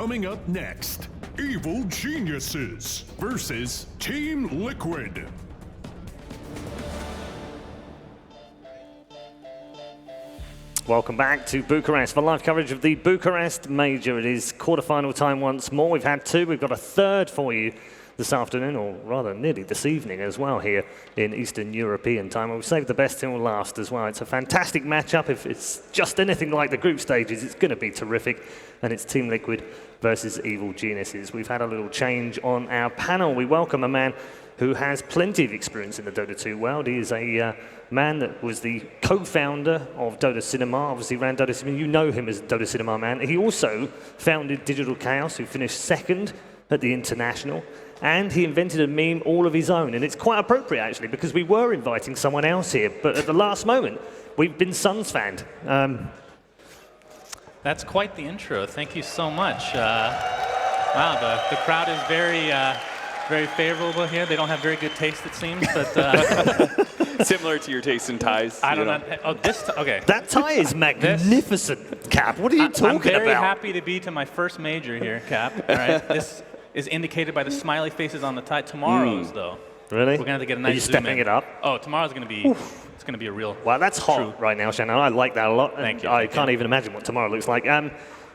Coming up next, Evil Geniuses versus Team Liquid. Welcome back to Bucharest for live coverage of the Bucharest Major. It is quarterfinal time once more. We've had two. We've got a third for you this afternoon, or rather nearly this evening as well here in Eastern European time. We've saved the best till last as well. It's a fantastic matchup. If it's just anything like the group stages, it's going to be terrific. And it's Team Liquid versus Evil Geniuses. We've had a little change on our panel. We welcome a man who has plenty of experience in the Dota 2 world. He is a man that was the co-founder of Dota Cinema. Obviously ran Dota Cinema. You know him as Dota Cinema man. He also founded Digital Chaos, who finished second at the International. And he invented a meme all of his own. And it's quite appropriate, actually, because we were inviting someone else here. But at the last moment, we've been Suns fanned. That's quite the intro. Thank you so much. Wow, the crowd is very favorable here. They don't have very good taste, it seems, but similar to your taste in ties. I don't know. Oh, okay. That tie is magnificent, Cap. What are you talking about? I'm very happy to be to my first major here, Cap. All right. This is indicated by the smiley faces on the tie. Tomorrow's, though. Really? We're going to get a nice Are you stepping it up? Oh, tomorrow's going to be... Oof. It's going to be a real... Wow, that's hot right now, Shannon. I like that a lot. Thank you. I can't even imagine what tomorrow looks like.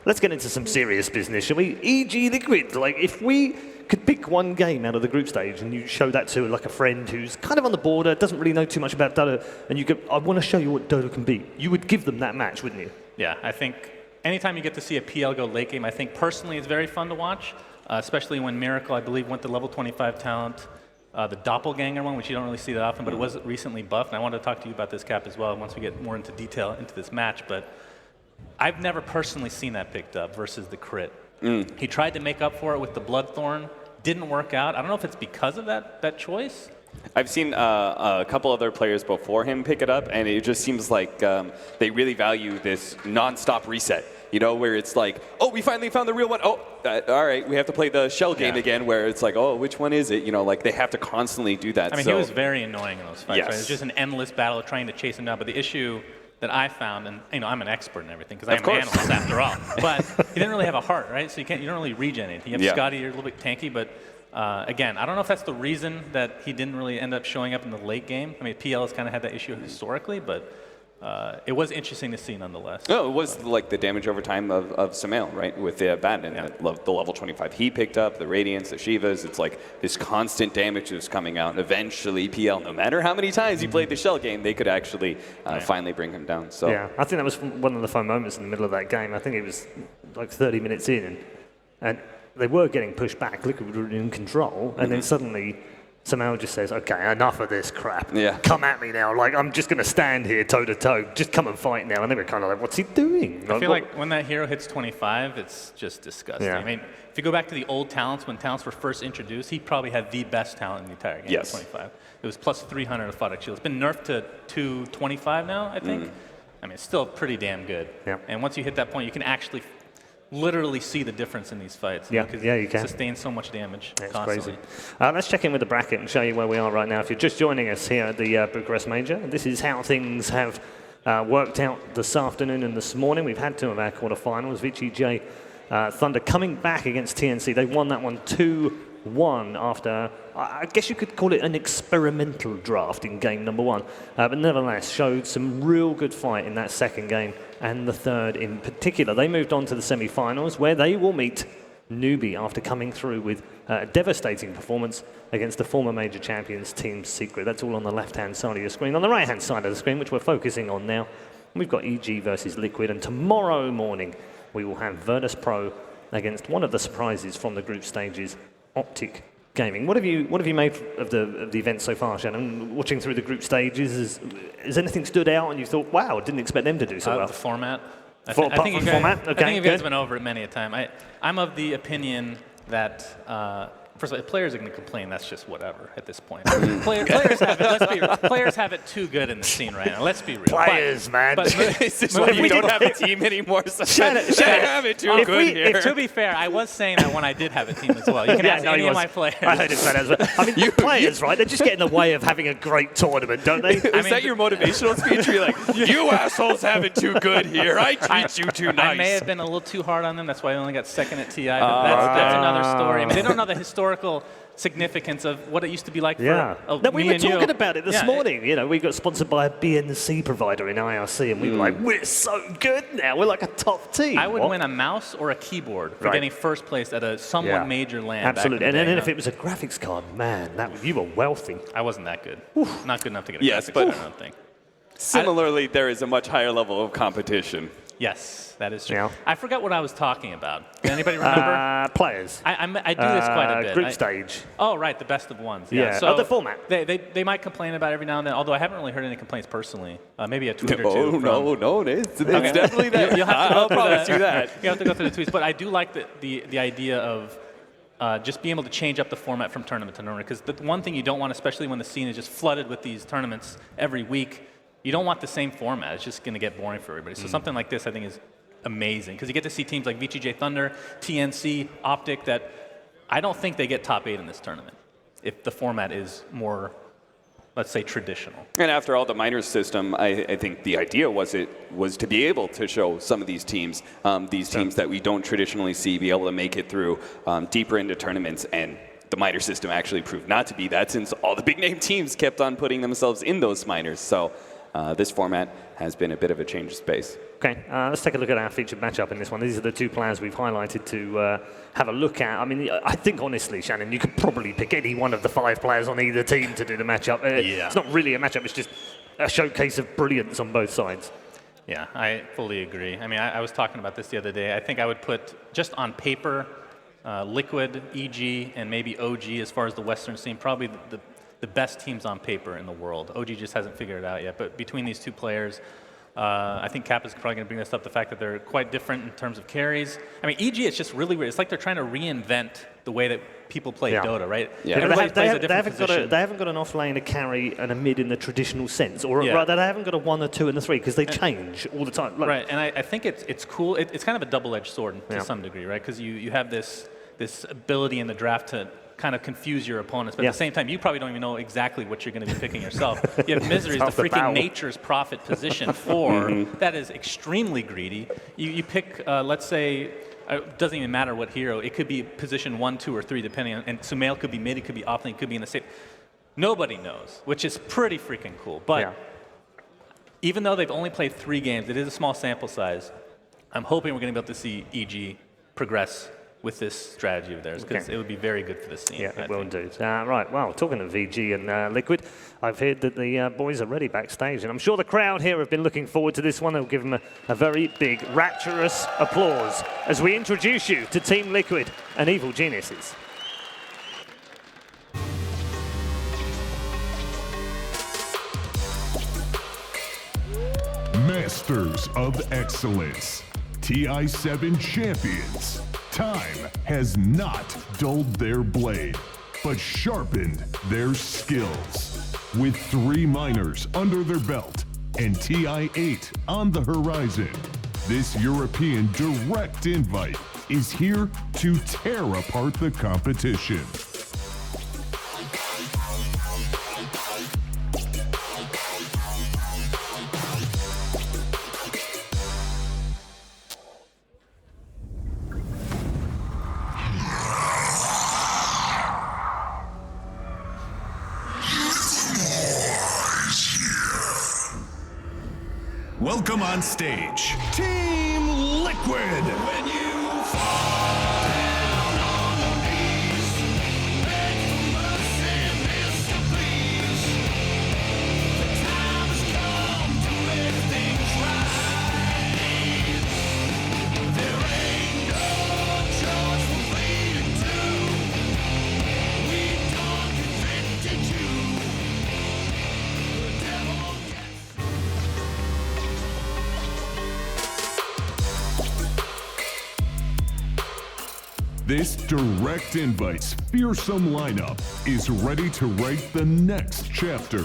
Let's get into some serious business, shall we? E.g. Liquid. Like, if we could pick one game out of the group stage and you show that to like a friend who's kind of on the border, doesn't really know too much about Dota, and you go, I want to show you what Dota can be, you would give them that match, wouldn't you? Yeah, I think anytime you get to see a PL go late game, I think personally it's very fun to watch, especially when Miracle, I believe, went to level 25 talent. The Doppelganger one, which you don't really see that often, but it was recently buffed. And I wanted to talk to you about this, Cap, as well, once we get more into detail into this match. But I've never personally seen that picked up versus the crit. He tried to make up for it with the Bloodthorn. Didn't work out. I don't know if it's because of that choice. I've seen a couple other players before him pick it up, and it just seems like they really value this non-stop reset. You know, where it's like, oh, we finally found the real one. Oh, all right, we have to play the shell game again, where it's like, oh, which one is it? You know, like they have to constantly do that. I mean, he was very annoying in those fights. Yes. Right? It was just an endless battle trying to chase him down. But the issue that I found, and you know, I'm an expert in everything because I'm an analyst after all. But he didn't really have a heart, right? So you don't really regen anything. You have Scotty, you're a little bit tanky, but again, I don't know if that's the reason that he didn't really end up showing up in the late game. I mean, PL has kind of had that issue historically, but. It was interesting to see, nonetheless. No, it was like the damage over time of Samael, right, with the Bat and the level 25 he picked up, the Radiance, the Shivas. It's like this constant damage is coming out. And eventually, PL, no matter how many times he played the shell game, they could actually finally bring him down. So yeah, I think that was one of the fun moments in the middle of that game. I think it was like 30 minutes in, and they were getting pushed back. Liquid were in control, and then suddenly. Samael just says, okay, enough of this crap. Yeah. Come at me now. Like, I'm just going to stand here toe-to-toe. Just come and fight now. And they were kind of like, what's he doing? I feel like when that hero hits 25, it's just disgusting. Yeah. I mean, if you go back to the old talents, when talents were first introduced, he probably had the best talent in the entire game at 25. It was plus 300 Aphotic Shield. It's been nerfed to 225 now, I think. I mean, it's still pretty damn good. Yeah. And once you hit that point, you can actually literally see the difference in these fights. Yeah, you can. Sustain so much damage Crazy. constantly. Let's check in with the bracket and show you where we are right now. If you're just joining us here at the Bucharest Major, this is how things have worked out this afternoon and this morning. We've had two of our quarterfinals. VGJ Thunder coming back against TNC. They won that one 2-1 after, I guess you could call it an experimental draft in game number one. But nevertheless, showed some real good fight in that second game and the third in particular. They moved on to the semi-finals where they will meet Newbie after coming through with a devastating performance against the former major champions Team Secret. That's all on the left-hand side of your screen. On the right-hand side of the screen, which we're focusing on now, we've got EG versus Liquid, and tomorrow morning we will have Virtus Pro against one of the surprises from the group stages, Optic Gaming. What have you made of the event so far, Shannon? Watching through the group stages, has anything stood out and you thought, wow, didn't expect them to do so well? The format. I think you guys have been over it many a time. I'm of the opinion that First of all, if players are going to complain, that's just whatever at this point. Players have it. Let's be real. Players have it too good in the scene right now. Let's be real. Players, man. This is why you don't have a team anymore. So Shannon, have it too good here. To be fair, I was saying that when I did have a team as well. You can ask any of my players. I heard him say that as well. I mean, players, right? They just get in the way of having a great tournament, don't they? Is that your motivational speech? You're like, you assholes have it too good here. I treat you too nice. I may have been a little too hard on them. That's why I only got second at TI. But that's another story. I mean, they don't know the historical significance of what it used to be like for We were and you. talking about it this morning. You know, we got sponsored by a BNC provider in IRC, and we were like, we're so good now. We're like a top team. I would win a mouse or a keyboard for getting first place at a somewhat major LAN. Absolutely. Back in the and day, then if it was a graphics card, man, you were wealthy. I wasn't that good. Not good enough to get a graphics but card, I don't think. Similarly, there is a much higher level of competition. Yes, that is true. Yeah. I forgot what I was talking about. Can anybody remember? Players. I do this quite a bit. Group stage. Oh, right, the best of ones. Yeah. So the format. They might complain about it every now and then, although I haven't really heard any complaints personally. Maybe a tweet or two. No, it's definitely that. You'll have to I'll promise you that. You have to go through the tweets. But I do like the idea of just being able to change up the format from tournament to tournament. Because the one thing you don't want, especially when the scene is just flooded with these tournaments every week, you don't want the same format. It's just going to get boring for everybody. So something like this, I think, is amazing. Because you get to see teams like VGJ Thunder, TNC, Optic, that I don't think they get top 8 in this tournament if the format is more, let's say, traditional. And after all, the minors system, I think the idea was to be able to show some of these teams that we don't traditionally see, be able to make it through deeper into tournaments. And the minor system actually proved not to be that, since all the big name teams kept on putting themselves in those minors. So this format has been a bit of a change of space. Okay, let's take a look at our featured matchup in this one. These are the two players we've highlighted to have a look at. I mean, I think, honestly, Shannon, you could probably pick any one of the 5 players on either team to do the matchup. It's not really a matchup. It's just a showcase of brilliance on both sides. Yeah, I fully agree. I mean, I was talking about this the other day. I think I would put, just on paper, Liquid, EG, and maybe OG as far as the Western scene, probably the best teams on paper in the world. OG just hasn't figured it out yet. But between these two players, I think Cap is probably going to bring this up, the fact that they're quite different in terms of carries. I mean, EG, it's just really weird. It's like they're trying to reinvent the way that people play Dota, right? Yeah. Everybody plays a different position. They haven't got an off-lane, a carry, and a mid in the traditional sense. Or rather, they haven't got a 1, a 2, and a 3, because they change all the time. Right, and I think it's cool. It's kind of a double-edged sword to some degree, right? Because you have this ability in the draft to kind of confuse your opponents, but at the same time, you probably don't even know exactly what you're going to be picking yourself. You have Misery, the freaking nature's prophet position 4. That is extremely greedy. You pick, let's say, it doesn't even matter what hero. It could be position 1, 2, or 3, depending on, and Sumail could be mid, it could be offlane, it could be in the safe. Nobody knows, which is pretty freaking cool. But even though they've only played 3 games, it is a small sample size. I'm hoping we're going to be able to see EG progress with this strategy of theirs, because it would be very good for the scene. Yeah, it will indeed. Right, well, talking of VG and Liquid, I've heard that the boys are ready backstage, and I'm sure the crowd here have been looking forward to this one. They'll give them a very big, rapturous applause as we introduce you to Team Liquid and Evil Geniuses. Masters of Excellence, TI7 champions. Time has not dulled their blade, but sharpened their skills. With 3 minors under their belt and TI8 on the horizon, this European direct invite is here to tear apart the competition. Welcome on stage, Team Liquid. When you fall down on your knees, beg for mercy, Mr. Please. The time has come to make things right. There ain't no charge for bleeding too. We don't convicted you. The devil gets This direct invite's fearsome lineup is ready to write the next chapter.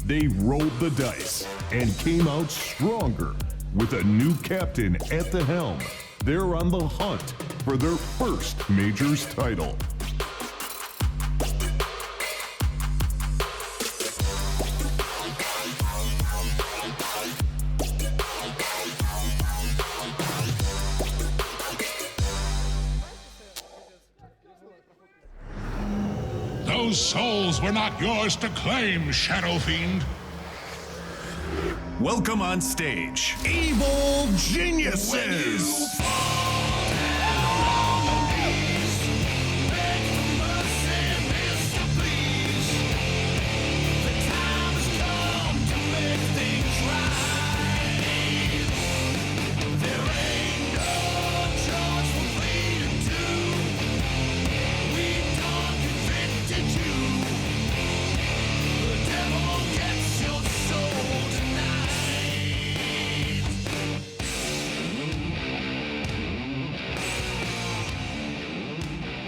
They rolled the dice and came out stronger. With a new captain at the helm, they're on the hunt for their first Majors title. Those souls were not yours to claim, Shadow Fiend. Welcome on stage, Evil Geniuses!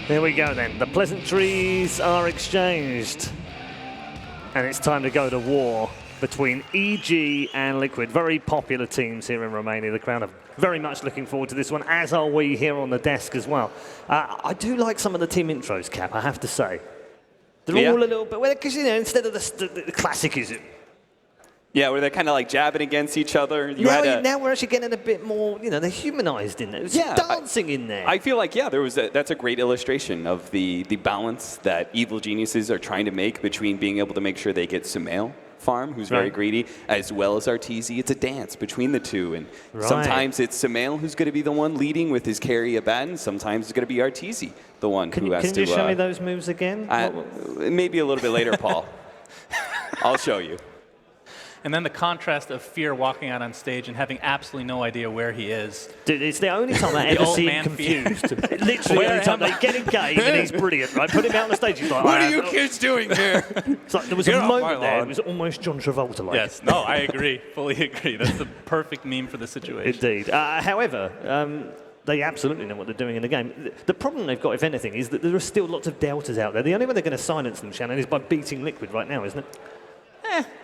There we go then. The pleasantries are exchanged. And it's time to go to war between EG and Liquid. Very popular teams here in Romania. The crowd are very much looking forward to this one, as are we here on the desk as well. I do like some of the team intros, Cap, I have to say. They're all a little bit, because, you know, instead of the classic is Yeah, where they're kind of like jabbing against each other. Now we're actually getting a bit more, you know, they're humanized in there. There's dancing in there. I feel like, that's a great illustration of the balance that Evil Geniuses are trying to make between being able to make sure they get Sumail farm, who's very greedy, as well as Arteezy. It's a dance between the two. And sometimes it's Sumail who's going to be the one leading with his carry Abaddon. Sometimes it's going to be Arteezy, the one who has to... Can you show me those moves again? Maybe a little bit later, Paul. I'll show you. And then the contrast of Fear walking out on stage and having absolutely no idea where he is. Dude, it's the only time I ever see him confused. Literally, every time they get in game and he's brilliant, right? Put him out on the stage, he's like, what are you kids doing here? It's like there was a moment there, it was almost John Travolta-like. Yes, no, I agree, fully agree. That's the perfect meme for the situation. Indeed. However, they absolutely know what they're doing in the game. The problem they've got, if anything, is that there are still lots of deltas out there. The only way they're going to silence them, Shannon, is by beating Liquid right now, isn't it?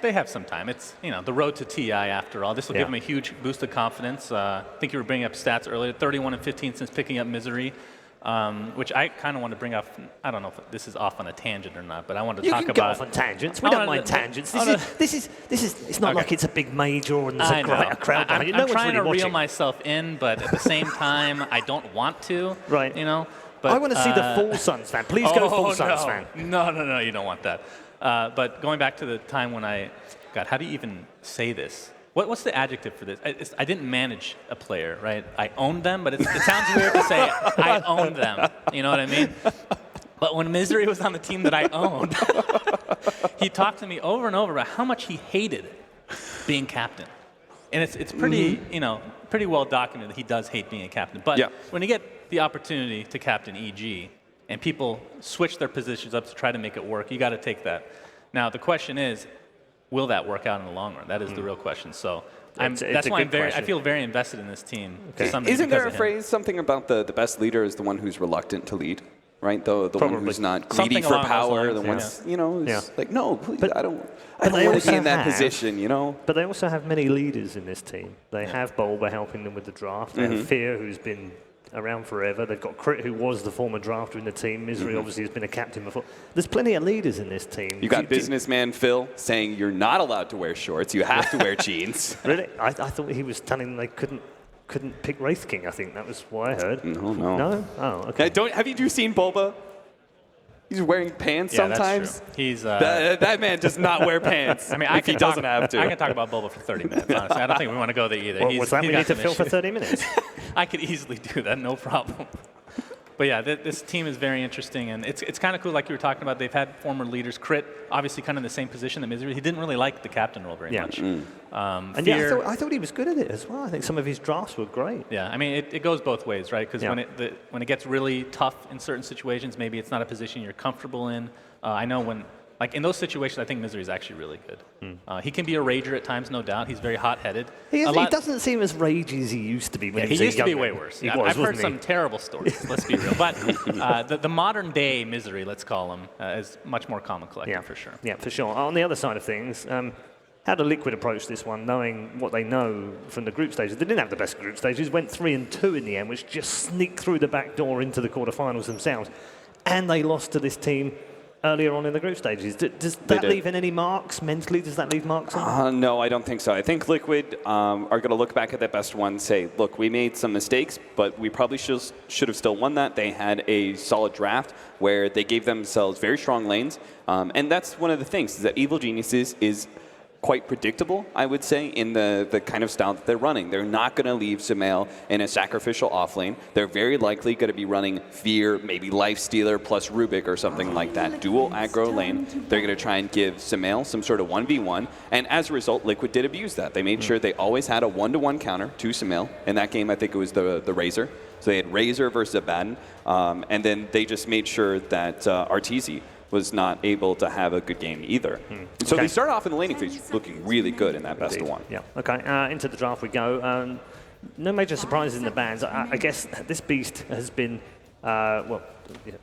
They have some time. It's, you know, the road to TI after all. This will give them a huge boost of confidence. I think you were bringing up stats earlier, 31 and 15 since picking up Misery, which I kind of want to bring up. I don't know if this is off on a tangent or not, but I wanted to talk about. You can go off on tangents. We don't mind tangents. This is. It's not like it's a big major and there's a crowd behind you. I'm trying to reel myself in, but at the same time, I don't want to. Right. You know. But, I want to see the full Suns fan. Please go full Suns fan. No, you don't want that. But going back to the time when God, how do you even say this? What's the adjective for this? I didn't manage a player, right? I owned them, but it sounds weird to say I owned them. You know what I mean? But when Misery was on the team that I owned, he talked to me over and over about how much he hated being captain. And it's pretty, you know, pretty well documented that he does hate being a captain. But when you get the opportunity to captain EG, and people switch their positions up to try to make it work, you got to take that. Now, the question is, will that work out in the long run? That is the real question. So that's why I feel very invested in this team. Okay. Isn't there a phrase, something about the best leader is the one who's reluctant to lead, right? The one who's not greedy for power, the one's, you know, like, no, please, I don't want to be in that position, you know? But they also have many leaders in this team. They have Bulba helping them with the draft. They have Fear, who's been around forever. They've got Crit, who was the former drafter in the team. Misery obviously has been a captain before. There's plenty of leaders in this team. You got businessman Phil saying you're not allowed to wear shorts. You have to wear jeans. Really? I thought he was telling them they couldn't pick Wraith King. I think that was what I heard. No. No? Oh, okay. Have you seen Bulba? He's wearing pants sometimes. That's true. He's that man does not wear pants. I mean, he doesn't have to. I can talk about Bulba for 30 minutes. Honestly, I don't think we want to go there either. What's that we need to fill for 30 minutes? I could easily do that, no problem. But yeah, this team is very interesting, and it's kind of cool. Like you were talking about, they've had former leaders. Crit, obviously, kind of in the same position that Misery. He didn't really like the captain role very much. And I thought he was good at it as well. I think some of his drafts were great. Yeah, I mean, it goes both ways, right? Because when it gets really tough in certain situations, maybe it's not a position you're comfortable in. I know when Like in those situations, I think Misery is actually really good. He can be a rager at times, no doubt. He's very hot-headed. He doesn't seem as ragey as he used to be. When he he used to be younger. way worse. He I've heard wasn't some he? terrible stories. Let's be real. But the modern day Misery, let's call him, is much more common collecting for sure. Yeah, for sure. On the other side of things, how do Liquid approach this one, knowing what they know from the group stages? They didn't have the best group stages, went 3-2 in the end, which just sneaked through the back door into the quarterfinals themselves, and they lost to this team earlier on in the group stages. Does that leave any marks mentally? Does that leave marks on? No, I don't think so. I think Liquid are going to look back at that best one and say, look, we made some mistakes, but we probably should have still won that. They had a solid draft where they gave themselves very strong lanes. And that's one of the things, is that Evil Geniuses is quite predictable, I would say, in the kind of style that they're running. They're not going to leave Sumail in a sacrificial offlane. They're very likely going to be running Fear, maybe Lifestealer plus Rubik or something like that. Dual aggro lane. They're going to try and give Sumail some sort of 1v1. And as a result, Liquid did abuse that. They made sure they always had a 1-to-1 counter to Sumail. In that game, I think it was the Razor. So they had Razor versus Abaddon. And then they just made sure that Arteezy was not able to have a good game either. So they started off in the laning phase looking really good in that best of one. Yeah, okay, into the draft we go. No major surprises in the bans. I guess this beast has been, well,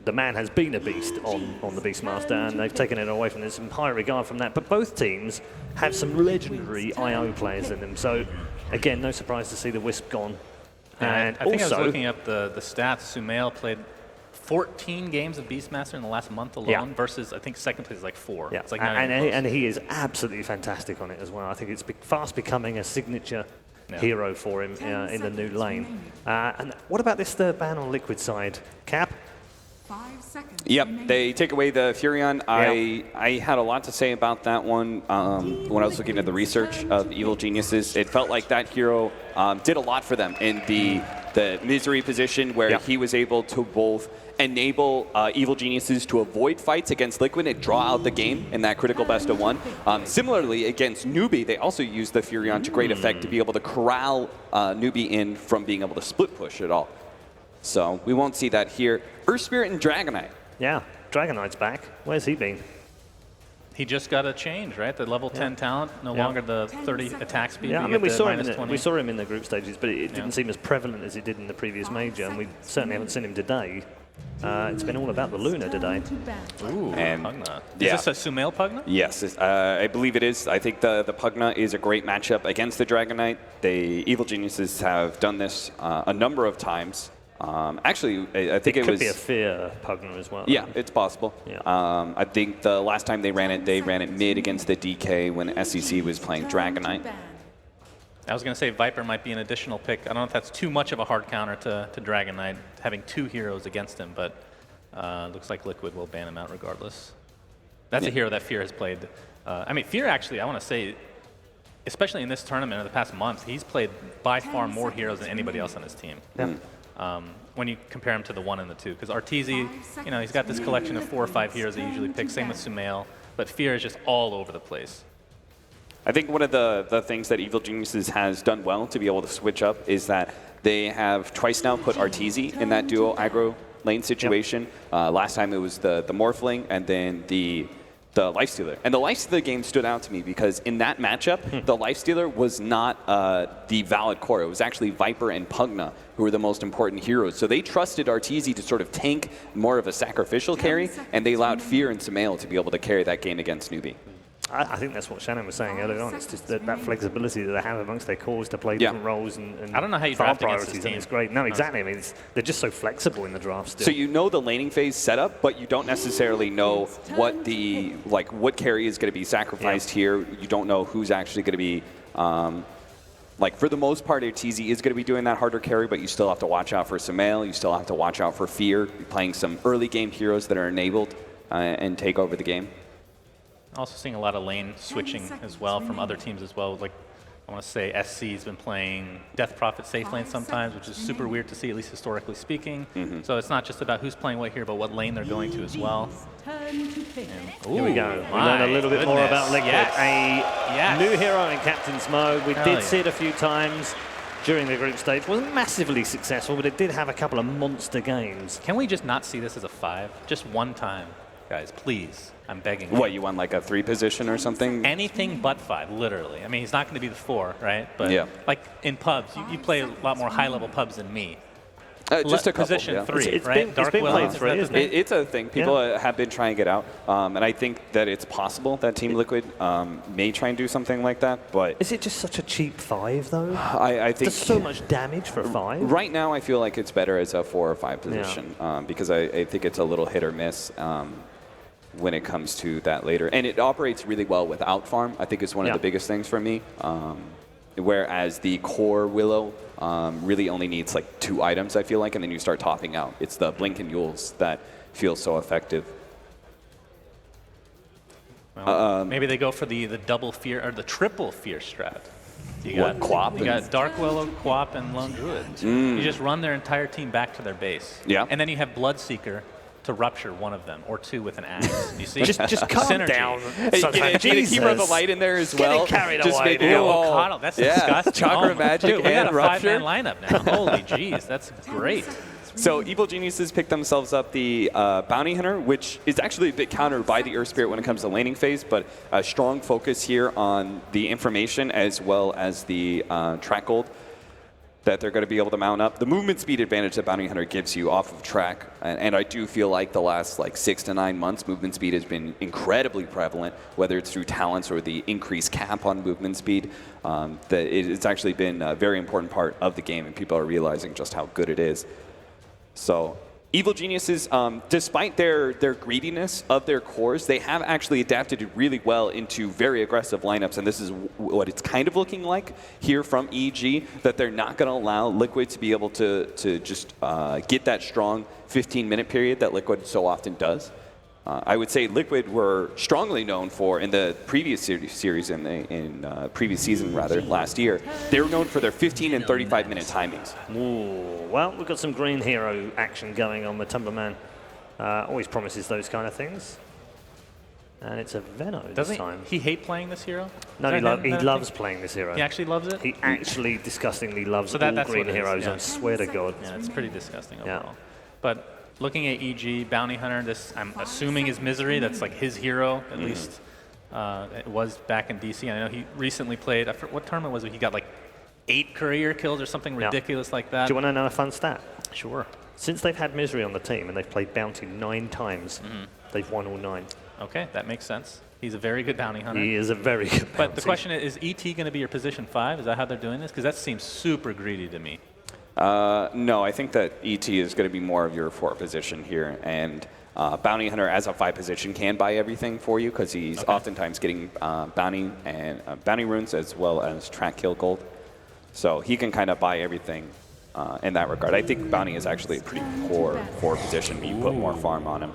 the man has been a beast on the Beastmaster, and they've taken it away from them. There's some high regard from that, but both teams have some legendary IO players in them. So, again, no surprise to see the Wisp gone. And I think also, I was looking up the stats. Sumail played 14 games of Beastmaster in the last month alone versus, I think, second place is like 4. Yeah, it's like and he is absolutely fantastic on it as well. I think it's fast becoming a signature hero for him in the new lane. And what about this third ban on Liquid side? Cap? 5 seconds. Yep, they take away the Furion. I had a lot to say about that one when I was looking at the research of Evil Geniuses. It felt like that hero did a lot for them in the Misery position where he was able to both enable Evil Geniuses to avoid fights against Liquid and draw out the game in that critical best of one. Similarly, against Newbie, they also used the Furion to great effect to be able to corral Newbie in from being able to split push at all. So we won't see that here. Earth Spirit and Dragonite. Yeah, Dragonite's back. Where's he been? He just got a change, right? The level 10 talent, no longer the 30 attack speed. Yeah, I but mean, we you saw him in the group stages, but it didn't seem as prevalent as it did in the previous major, and we certainly haven't seen him today. It's been all about the Luna today. Ooh, and Pugna. Is this a Sumail Pugna? Yes, I believe it is. I think the Pugna is a great matchup against the Dragonite. The Evil Geniuses have done this a number of times. Actually, I think it was... could be a Fear Pugna as well. Yeah, it's possible. Yeah. I think the last time they ran it mid against the DK when SEC was playing Dragonite. I was going to say Viper might be an additional pick. I don't know if that's too much of a hard counter to Dragonite, having 2 heroes against him, but looks like Liquid will ban him out regardless. That's a hero that Fear has played. I mean, Fear actually, I want to say, especially in this tournament in the past month, he's played by far more heroes than anybody else on his team. Yeah. When you compare him to the 1 and the 2. Because Arteezy, you know, he's got this collection of 4 or 5 heroes that he usually picks, same with Sumail, but Fear is just all over the place. I think one of the things that Evil Geniuses has done well to be able to switch up is that they have twice now put Arteezy in that duo aggro lane situation. Last time it was the Morphling and then the Lifestealer. And the Lifestealer game stood out to me because in that matchup, the Lifestealer was not the valid core. It was actually Viper and Pugna who were the most important heroes. So they trusted Arteezy to sort of tank more of a sacrificial carry, and they allowed Fear and Sumail to be able to carry that game against Newbie. I think that's what Shannon was saying earlier on. It's just that flexibility that they have amongst their cores to play different roles and I don't know how you file draft against priorities. this team. It's great. No, exactly. I mean, they're just so flexible in the draft still. So you know the laning phase setup, but you don't necessarily know what what carry is going to be sacrificed here. You don't know who's actually going to be. For the most part, Arteezy is going to be doing that harder carry, but you still have to watch out for Sumail. You still have to watch out for Fear. You're playing some early game heroes that are enabled and take over the game. Also seeing a lot of lane switching as well from other teams as well. Like, I want to say SC's been playing Death Prophet safe lane sometimes, which is super weird to see, at least historically speaking. So it's not just about who's playing what here, but what lane they're going to as well. Here we go. We learn a little bit more about Liquid. A new hero in Captain's Mode. We did see it a few times during the group stage. Wasn't massively successful, but it did have a couple of monster games. Can we just not see this as a 5? Just one time. guys, please. I'm begging you. What, you want like a 3 position or something? Anything but 5, literally. I mean, he's not going to be the 4, right? But Yeah. like in pubs, you play a lot more high-level pubs than me. Just a couple, position yeah. 3, It's right? been played Willow, 3, is isn't that it? the It's a thing. People have been trying to get out. And I think that it's possible that Team Liquid may try and do something like that. But Is it just such a cheap 5, though? I think Does so much damage for 5? right now I feel like it's better as a 4 or 5 position because I think it's a little hit or miss when it comes to that later. And it operates really well without farm. I think it's one of the biggest things for me. Whereas the core Willow really only needs like 2 items, I feel like, and then you start topping out. It's the Blink and Yules that feel so effective. Well, maybe they go for the double fear or the triple fear strat. You got Quap? You got Dark Willow, Quap, and Lone Druid. You just run their entire team back to their base. Yeah. And then you have Bloodseeker to rupture one of them, or 2 with an axe. You see? Just calm Synergy. down. Hey, Sunshine. get a keeper of the light in there as well. Getting carried Just away make now. it Oh, all- Coddle, that's yeah. disgusting. Chakra Oh, Magic dude, we got and a Rupture. 5-man lineup now. Holy jeez, that's great. So Evil Geniuses picked themselves up the Bounty Hunter, which is actually a bit countered by the Earth Spirit when it comes to laning phase, but a strong focus here on the information as well as the track gold that they're going to be able to mount up. The movement speed advantage that Bounty Hunter gives you off of track, and I do feel like the last 6 to 9 months, movement speed has been incredibly prevalent, whether it's through talents or the increased cap on movement speed. That it's actually been a very important part of the game, and people are realizing just how good it is. So Evil Geniuses, despite their greediness of their cores, they have actually adapted really well into very aggressive lineups, and this is what it's kind of looking like here from EG, that they're not going to allow Liquid to be able to just get that strong 15-minute period that Liquid so often does. I would say Liquid were strongly known for, in the previous series, in previous season rather, last year, they were known for their 15 and 35-minute timings. Ooh, well, we've got some green hero action going on. Matumba Man always promises those kind of things. And it's a Venno this Doesn't time. he hate playing this hero? No, Is that he him? loves playing this hero. He actually loves it? He actually disgustingly loves So all that's green what it is, heroes, yeah. I swear to God. Yeah, it's pretty disgusting Yeah. overall. But looking at EG, Bounty Hunter, this I'm assuming is Misery. That's like his hero, at least. It was back in DC. I know he recently played, what tournament was it? He got like 8 career kills or something ridiculous like that. Do you want to know a fun stat? Sure. Since they've had Misery on the team and they've played Bounty 9 times, they've won all 9. Okay, that makes sense. He's a very good Bounty Hunter. He is a very good Bounty. But the question is ET going to be your position 5? Is that how they're doing this? Because that seems super greedy to me. No, I think that ET is going to be more of your 4 position here, and Bounty Hunter as a 5 position can buy everything for you because he's oftentimes getting bounty and bounty runes as well as track kill gold. So he can kind of buy everything in that regard. I think bounty is actually a pretty poor 4 position. You put more farm on him.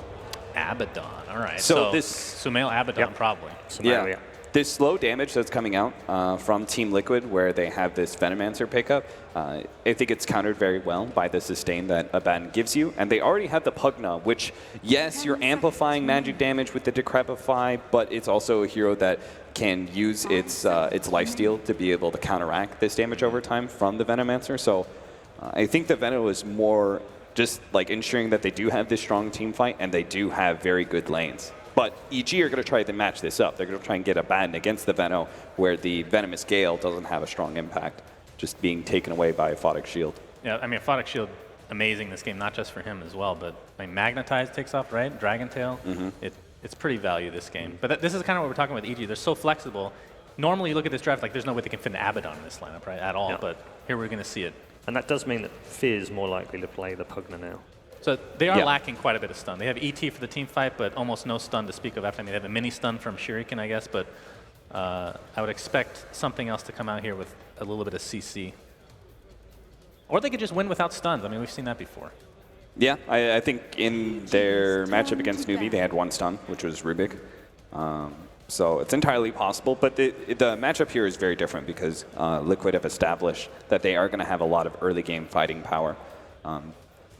Abaddon, all right. So this- Sumail Abaddon, probably. Samaria. This slow damage that's coming out from Team Liquid, where they have this Venomancer pickup, I think it's countered very well by the sustain that Abaddon gives you. And they already have the Pugna, which, yes, you're amplifying magic damage with the Decrepify, but it's also a hero that can use its lifesteal to be able to counteract this damage over time from the Venomancer. So I think the Venom is more just like ensuring that they do have this strong team fight and they do have very good lanes. But EG are going to try to match this up. They're going to try and get Abaddon against the Veno, where the Venomous Gale doesn't have a strong impact, just being taken away by a Photic Shield. Yeah, I mean, Photic Shield, amazing this game, not just for him as well, but I mean, Magnetize takes off, right? Dragon Tail, it's pretty value this game. But this is kind of what we're talking about with EG. They're so flexible. Normally, you look at this draft, like there's no way they can fit an Abaddon in this lineup, right, at all. Yeah. But here we're going to see it. And that does mean that Fear's more likely to play the Pugna now. So they are Yeah. lacking quite a bit of stun. They have ET for the team fight, but almost no stun to speak of after. I mean, they have a mini stun from Shuriken, I guess, but I would expect something else to come out here with a little bit of CC. Or they could just win without stuns. I mean, we've seen that before. Yeah, I think in their matchup against Nuvi, they had 1 stun, which was Rubik. So it's entirely possible, but the matchup here is very different because Liquid have established that they are going to have a lot of early game fighting power.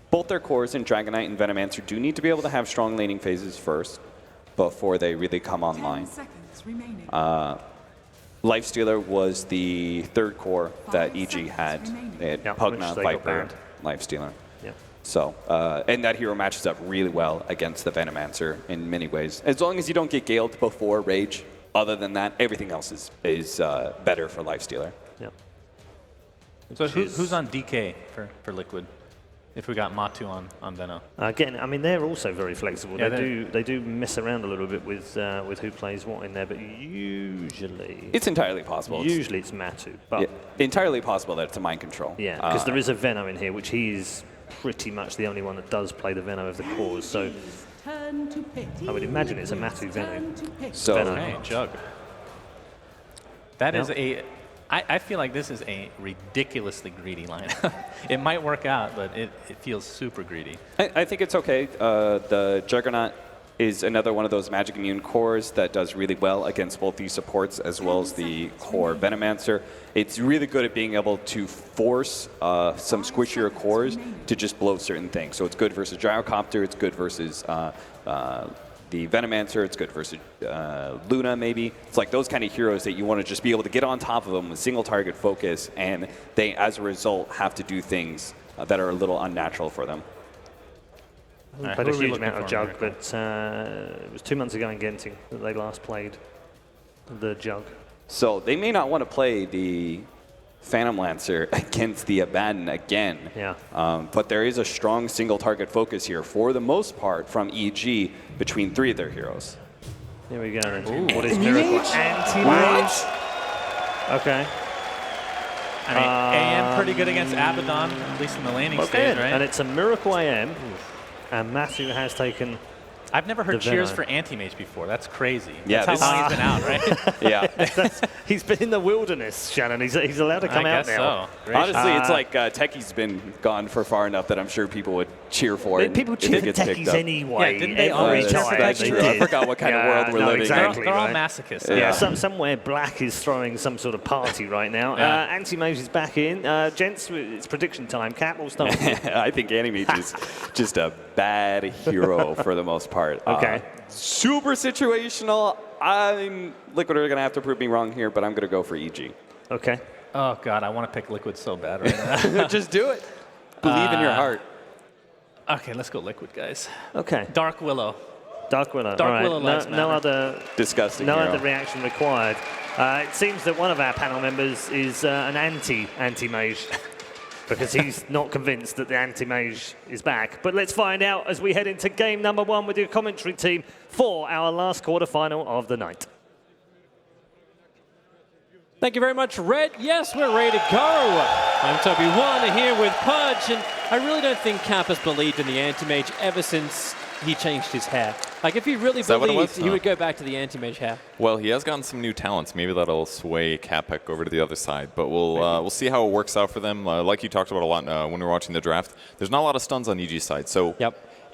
Both their cores in Dragonite and Venomancer do need to be able to have strong laning phases first before they really come 10 online. seconds remaining. Lifestealer was the 3rd core that EG had. They had Yeah, Pugna, which they got Viper, banned. Lifestealer. Yeah. So, and that hero matches up really well against the Venomancer in many ways. As long as you don't get Galed before Rage, other than that, everything else is better for Lifestealer. Yeah. So who's on DK for Liquid? If we got Matu on Veno. Again, I mean, they're also very flexible. Yeah, they do mess around a little bit with who plays what in there, but usually It's entirely possible. Usually it's Matu, but Yeah, entirely possible that it's a mind control. yeah, because there is a Veno in here, which he's pretty much the only one that does play the Veno of the cause. So I would imagine it's a Matu Veno. So Veno. Hey, Jug. That is Yeah. I feel like this is a ridiculously greedy lineup. It might work out, but it feels super greedy. I think it's okay. The Juggernaut is another one of those Magic Immune cores that does really well against both these supports as well as the core Venomancer. It's really good at being able to force some squishier cores to just blow certain things. So it's good versus Gyrocopter, it's good versus the Venomancer, it's good versus Luna maybe. It's like those kind of heroes that you want to just be able to get on top of them with single target focus, and they, as a result, have to do things that are a little unnatural for them. I played a huge amount of Jug, but it was 2 months ago in Genting that they last played the Jug. So they may not want to play the Phantom Lancer against the Abaddon again. Yeah. But there is a strong single target focus here, for the most part, from EG between 3 of their heroes. Here we go then. What is Miracle? Anti-Mage. Okay. I mean, AM pretty good against Abaddon, at least in the laning stage, right? And it's a Miracle AM. And Matthew has taken... I've never heard the cheers Veno. for Anti-Mage before. That's crazy. Yeah, That's how long he's been out, right? Yeah. He's been in the wilderness, Shannon. He's allowed to come I out guess now. so. Great. Honestly, it's like Techie's been gone for far enough that I'm sure people would cheer for it. People if cheer it for gets picked techies up. anyway. Yeah, didn't they every always cheer time for they techies? That's true. I did. forgot what kind of world we're no, living exactly, They're all right? masochists. Yeah, somewhere Black is throwing some sort of party right now. Yeah. Anti-Mage is back in. Gents, it's prediction time. Cap, we'll start with you. I think Anti-Mage is just a bad hero for the most part. Okay. Super situational. Liquid are going to have to prove me wrong here, but I'm going to go for EG. Okay. Oh, God, I want to pick Liquid so bad right now. Just do it. Believe in your heart. Okay, let's go Liquid, guys. Okay. Dark Willow. Dark Willow. Dark All right. Willow lives no matter. other Disgusting No hero. other reaction required. It seems that one of our panel members is an anti-mage because he's not convinced that the anti-mage is back. But let's find out as we head into game number 1 with your commentary team for our last quarterfinal of the night. Thank you very much, Red. Yes, we're ready to go. I'm Toby Warner here with Pudge, and I really don't think Cap has believed in the anti-mage ever since he changed his hair. Like, if he really that what it believed, was? he would go back to the anti-mage hair. Well, he has gotten some new talents. Maybe that'll sway Capek over to the other side. But we'll see how it works out for them. Like you talked about a lot when we were watching the draft, there's not a lot of stuns on EG's side. So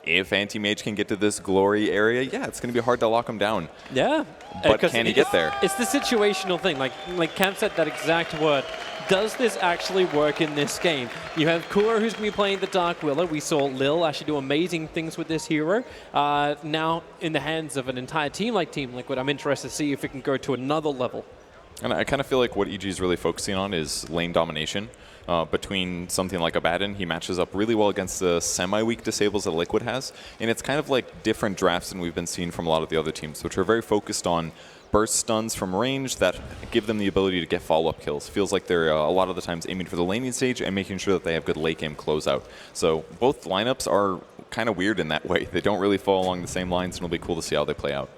if Anti-Mage can get to this glory area, yeah, it's going to be hard to lock him down. Yeah. But can he get there? It's the situational thing. Like Cam said that exact word. Does this actually work in this game? You have Kura, who's going to be playing the Dark Willow. We saw Lil actually do amazing things with this hero. Now in the hands of an entire team like Team Liquid, I'm interested to see if it can go to another level. And I kind of feel like what EG is really focusing on is lane domination. Between something like Abaddon, he matches up really well against the semi-weak disables that Liquid has. And it's kind of like different drafts than we've been seeing from a lot of the other teams, which are very focused on burst stuns from range that give them the ability to get follow-up kills. Feels like they're a lot of the times aiming for the laning stage and making sure that they have good late game closeout. So both lineups are kind of weird in that way. They don't really fall along the same lines, and it'll be cool to see how they play out.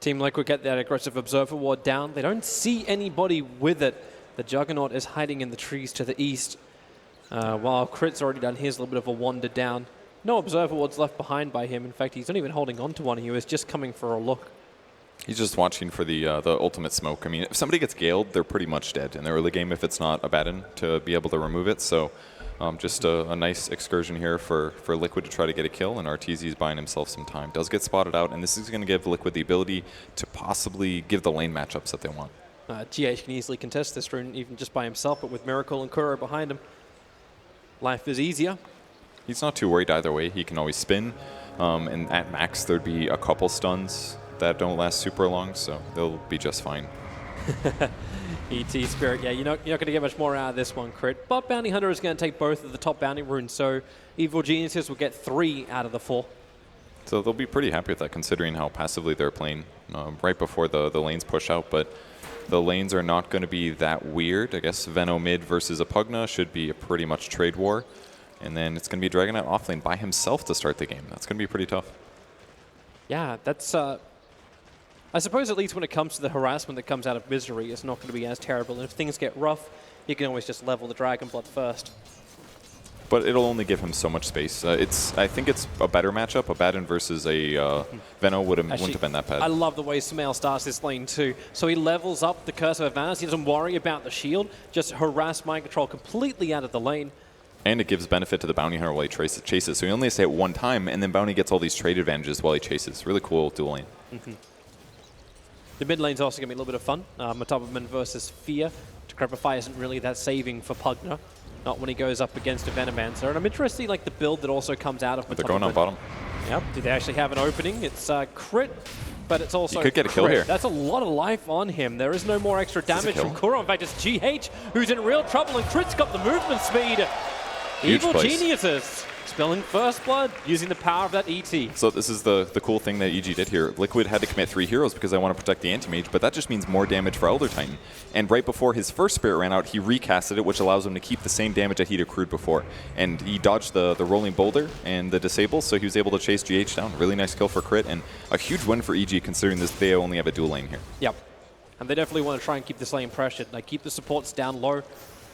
Team Liquid get that aggressive Observer Ward down. They don't see anybody with it. The Juggernaut is hiding in the trees to the east, while Crit's already done his little bit of a wander down. No Observer Wards left behind by him. In fact, he's not even holding on to one. He was just coming for a look. He's just watching for the ultimate smoke. I mean, if somebody gets galed, they're pretty much dead in the early game if it's not Abaddon to be able to remove it. So just a nice excursion here for Liquid to try to get a kill, and RTZ's buying himself some time. Does get spotted out, and this is going to give Liquid the ability to possibly give the lane matchups that they want. GH can easily contest this rune even just by himself, but with Miracle and Kuro behind him, life is easier. He's not too worried either way. He can always spin, and at max there'd be a couple stuns that don't last super long, so they'll be just fine. ET Spirit, yeah, you're not going to get much more out of this one, Crit. But Bounty Hunter is going to take both of the top bounty runes, so Evil Geniuses will get 3 out of the 4. So they'll be pretty happy with that, considering how passively they're playing right before the lanes push out. But the lanes are not going to be that weird. I guess Veno mid versus a Pugna should be a pretty much trade war. And then it's going to be Dragon Knight offlane by himself to start the game. That's going to be pretty tough. Yeah, that's... I suppose at least when it comes to the harassment that comes out of Misery, it's not going to be as terrible. And if things get rough, you can always just level the Dragon Blood first. But it'll only give him so much space. I think it's a better matchup. A Baden versus a Veno wouldn't have been that bad. I love the way Sumail starts this lane too. So he levels up the Curse of Advantage. He doesn't worry about the shield. Just harass Mind Control completely out of the lane. And it gives benefit to the Bounty Hunter while he chases. So he only has to hit one time, and then Bounty gets all these trade advantages while he chases. Really cool dual lane. The mid lane's also going to be a little bit of fun. Metaboman versus Fear. Decrepify isn't really that saving for Pugna. Not when he goes up against a Venomancer. And I'm interested in like the build that also comes out of Metaboman. They're going on bottom. Yep. Do they actually have an opening? It's Crit, but it's also You could get a kill here. That's a lot of life on him. There is no more extra damage from Kuro. In fact, it's GH who's in real trouble, and Crit's got the movement speed. Huge Evil place. Geniuses spilling first blood using the power of that ET. So this is the cool thing that EG did here. Liquid had to commit 3 heroes because I want to protect the Anti-Mage, but that just means more damage for Elder Titan. And right before his first Spirit ran out, he recasted it, which allows him to keep the same damage that he'd accrued before. And he dodged the Rolling Boulder and the Disable, so he was able to chase GH down. Really nice kill for Crit, and a huge win for EG considering they only have a dual lane here. Yep. And they definitely want to try and keep this lane pressured. Like, keep the supports down low.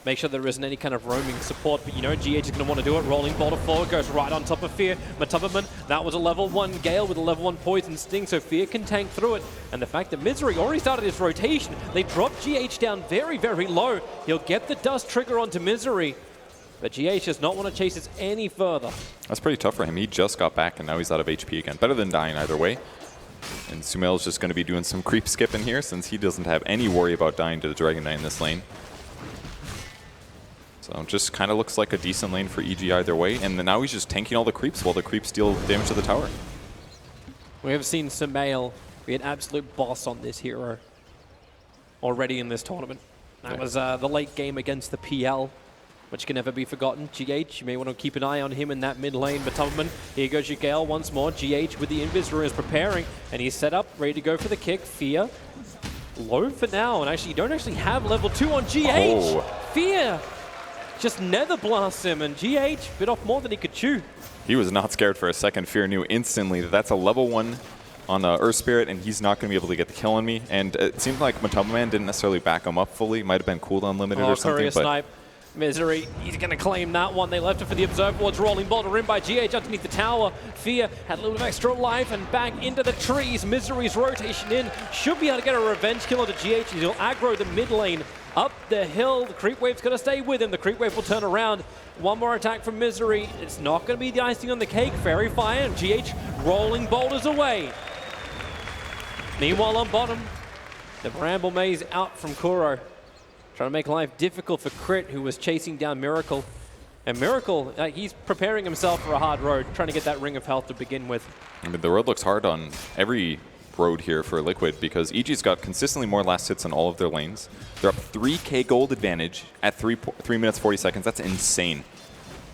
Make sure there isn't any kind of roaming support, but you know GH is going to want to do it. Rolling Boulder forward, goes right on top of Fear. Metaboman, that was a level 1 Gale with a level 1 Poison Sting, so Fear can tank through it. And the fact that Misery already started his rotation, they dropped GH down very, very low. He'll get the Dust Trigger onto Misery, but GH does not want to chase this any further. That's pretty tough for him. He just got back, and now he's out of HP again. Better than dying either way. And Sumail's just going to be doing some creep skipping here since he doesn't have any worry about dying to the Dragon Knight in this lane. So it just kind of looks like a decent lane for EG either way. And then now he's just tanking all the creeps while the creeps deal damage to the tower. We have seen Sumail be an absolute boss on this hero already in this tournament. That was the late game against the PL, which can never be forgotten. GH, you may want to keep an eye on him in that mid lane. But Tubman, here goes your Gale once more. GH with the Invis Rune is preparing, and he's set up, ready to go for the kick. Fear, low for now, and actually you don't actually have level 2 on GH. Oh. Fear just nether blasts him, and GH bit off more than he could chew. He was not scared for a second. Fear knew instantly that that's a level 1 on Earth Spirit, and he's not going to be able to get the kill on me. And it seemed like Metaboman didn't necessarily back him up fully. Might have been cooldown limited or something. But Snipe. Misery, he's going to claim that one. They left it for the Observer Ward's Rolling Boulder in by GH underneath the tower. Fear had a little bit of extra life and back into the trees. Misery's rotation in. Should be able to get a revenge kill onto GH. He'll aggro the mid lane. Up the hill, the creep wave's going to stay with him. The creep wave will turn around. One more attack from Misery. It's not going to be the icing on the cake. Fairy Fire and GH rolling boulders away. Meanwhile on bottom, the Bramble Maze out from Kuro. Trying to make life difficult for Crit, who was chasing down Miracle. And Miracle, he's preparing himself for a hard road, trying to get that Ring of Health to begin with. I mean, the road looks hard on every road here for Liquid because EG's got consistently more last hits in all of their lanes. They're up 3k gold advantage at 3 minutes 40 seconds. That's insane.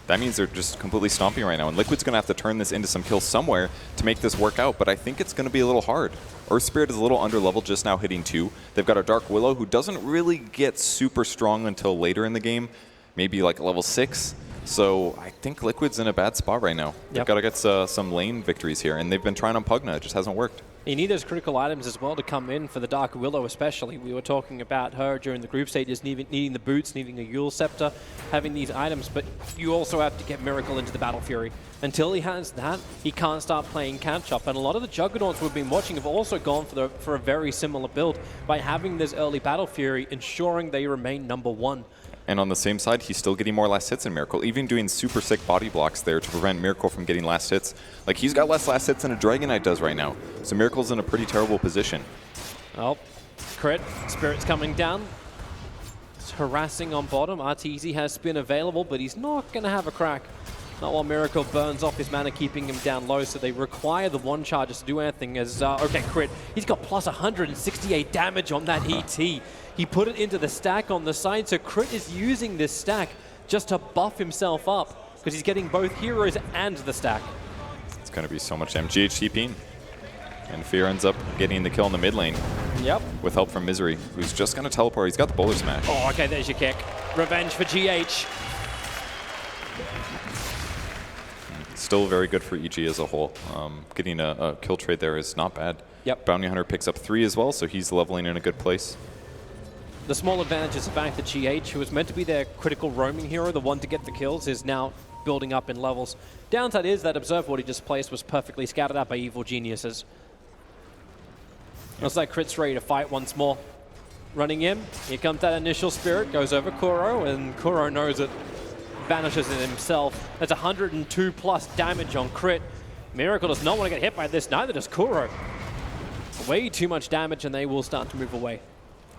That means they're just completely stomping right now, and Liquid's going to have to turn this into some kills somewhere to make this work out, but I think it's going to be a little hard. Earth Spirit is a little under-leveled, just now hitting 2. They've got a Dark Willow who doesn't really get super strong until later in the game, maybe like level 6. So I think Liquid's in a bad spot right now. They've got to get some lane victories here, and they've been trying on Pugna. It just hasn't worked. You need those critical items as well to come in for the Dark Willow especially. We were talking about her during the group stages, needing the boots, needing a Yule Scepter, having these items, but you also have to get Miracle into the Battle Fury. Until he has that, he can't start playing catch-up, and a lot of the Juggernauts we've been watching have also gone for a very similar build by having this early Battle Fury, ensuring they remain #1. And on the same side, he's still getting more last hits than Miracle, even doing super sick body blocks there to prevent Miracle from getting last hits. Like, he's got less last hits than a Dragon Knight does right now. So Miracle's in a pretty terrible position. Oh, Crit, Spirit's coming down. It's harassing on bottom. Arteezy has spin available, but he's not going to have a crack Not while Miracle burns off his mana, keeping him down low, so they require the one charges to do anything as, okay, crit. He's got plus 168 damage on that ET. He put it into the stack on the side, so Crit is using this stack just to buff himself up, because he's getting both heroes and the stack. It's going to be so much damage. GH TPing. And Fear ends up getting the kill in the mid lane. Yep. With help from Misery, who's just going to teleport. He's got the Boulder Smash. Oh, okay, there's your kick. Revenge for GH. Still very good for EG as a whole. Getting a kill trade there is not bad. Yep. Bounty Hunter picks up 3 as well, so he's leveling in a good place. The small advantage is the fact that GH, who was meant to be their critical roaming hero, the one to get the kills, is now building up in levels. Downside is that Observer, what he just placed, was perfectly scouted out by evil geniuses. Looks like Crit's ready to fight once more. Running in, here comes that initial spirit, goes over Kuro, and Kuro knows it. Banishes it himself. That's 102 plus damage on Crit. Miracle does not want to get hit by this, neither does Kuro. Way too much damage and they will start to move away.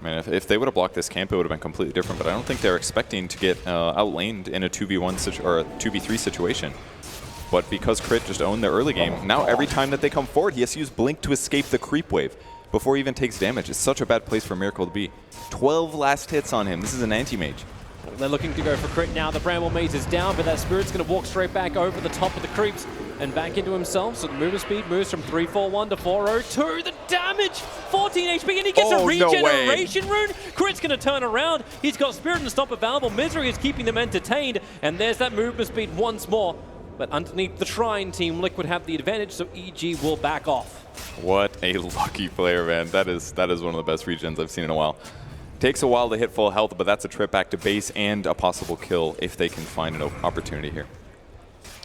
Man, if they would have blocked this camp, it would have been completely different, but I don't think they're expecting to get outlaned in a 2v1 or a 2v3 situation. But because Crit just owned the early game, now every time that they come forward, he has to use Blink to escape the creep wave before he even takes damage. It's such a bad place for Miracle to be. 12 last hits on him. This is an anti-mage. They're looking to go for Crit now. The Bramble Maze is down, but that Spirit's going to walk straight back over the top of the creeps and back into himself. So the movement speed moves from 341 to 402. The damage! 14 HP, and he gets a regeneration rune. Crit's going to turn around. He's got Spirit and Stop available. Misery is keeping them entertained, and there's that movement speed once more. But underneath the Shrine, Team Liquid have the advantage, so EG will back off. What a lucky player, man. That is one of the best regens I've seen in a while. Takes a while to hit full health, but that's a trip back to base and a possible kill if they can find an opportunity here.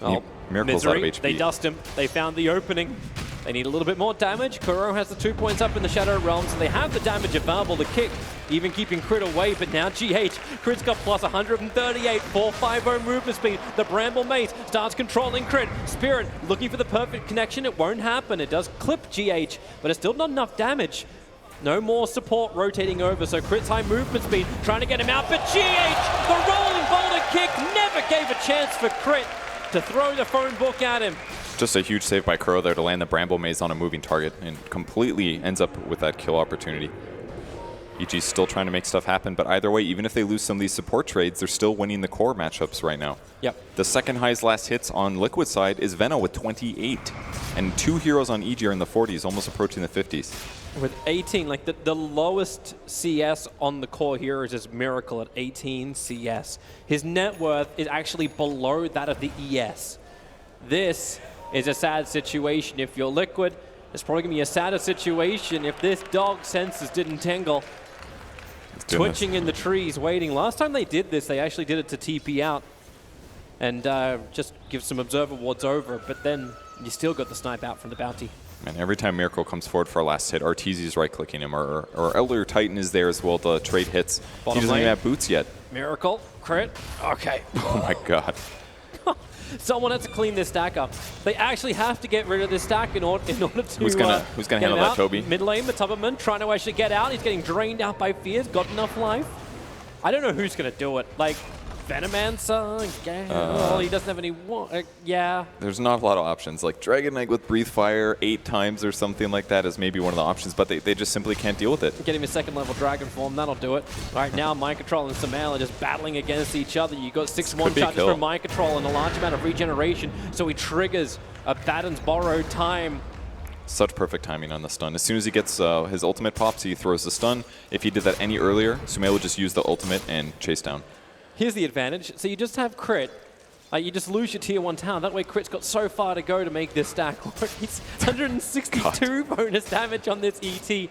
Oh, Miracle's Misery, out of HP. They dust him. They found the opening. They need a little bit more damage. Kuro has the 2 points up in the Shadow Realm, so they have the damage available to kick, even keeping Crit away. But now GH, Crit's got plus 138, 450 movement speed. The Bramble Maze starts controlling Crit. Spirit looking for the perfect connection. It won't happen. It does clip GH, but it's still not enough damage. No more support rotating over, so Crit's high movement speed, trying to get him out, but GH, the rolling boulder kick, never gave a chance for Crit to throw the phone book at him. Just a huge save by Kuro there to land the Bramble Maze on a moving target and completely ends up with that kill opportunity. EG's still trying to make stuff happen, but either way, even if they lose some of these support trades, they're still winning the core matchups right now. Yep. The second highest last hits on Liquid side is Veno with 28, and 2 heroes on EG are in the 40s, almost approaching the 50s. With 18, like the lowest CS on the core heroes is Miracle at 18 CS. His net worth is actually below that of the ES. This is a sad situation if you're Liquid. It's probably going to be a sadder situation if this dog senses didn't tingle. Twitching in the trees, waiting. Last time they did this, they actually did it to TP out and just give some Observer wards over, but then you still got the snipe out from the bounty. And every time Miracle comes forward for a last hit, Arteezy's right-clicking him, or Elder Titan is there as well to trade hits. Bottom he doesn't lane. even have boots yet. Miracle, Crit, okay. Oh my god. Someone has to clean this stack up. They actually have to get rid of this stack in order to Who's gonna handle that, Toby? Mid lane, the Tubberman trying to actually get out. He's getting drained out by Fears, got enough life. I don't know who's going to do it. Like, Venomancer, yeah, he doesn't have any, yeah. There's not a lot of options. Like Dragon Knight with Breathe Fire 8 times or something like that is maybe one of the options, but they just simply can't deal with it. Get him a second level Dragon form, that'll do it. All right, now Mind Control and Samael are just battling against each other. You got 6 one-shots from Mind Control and a large amount of regeneration, so he triggers a Baden's borrowed time. Such perfect timing on the stun. As soon as he gets his ultimate pops, he throws the stun. If he did that any earlier, Samael would just use the ultimate and chase down. Here's the advantage. So you just have Crit. You just lose your tier 1 town. That way Crit's got so far to go to make this stack work. He's 162 bonus damage on this ET.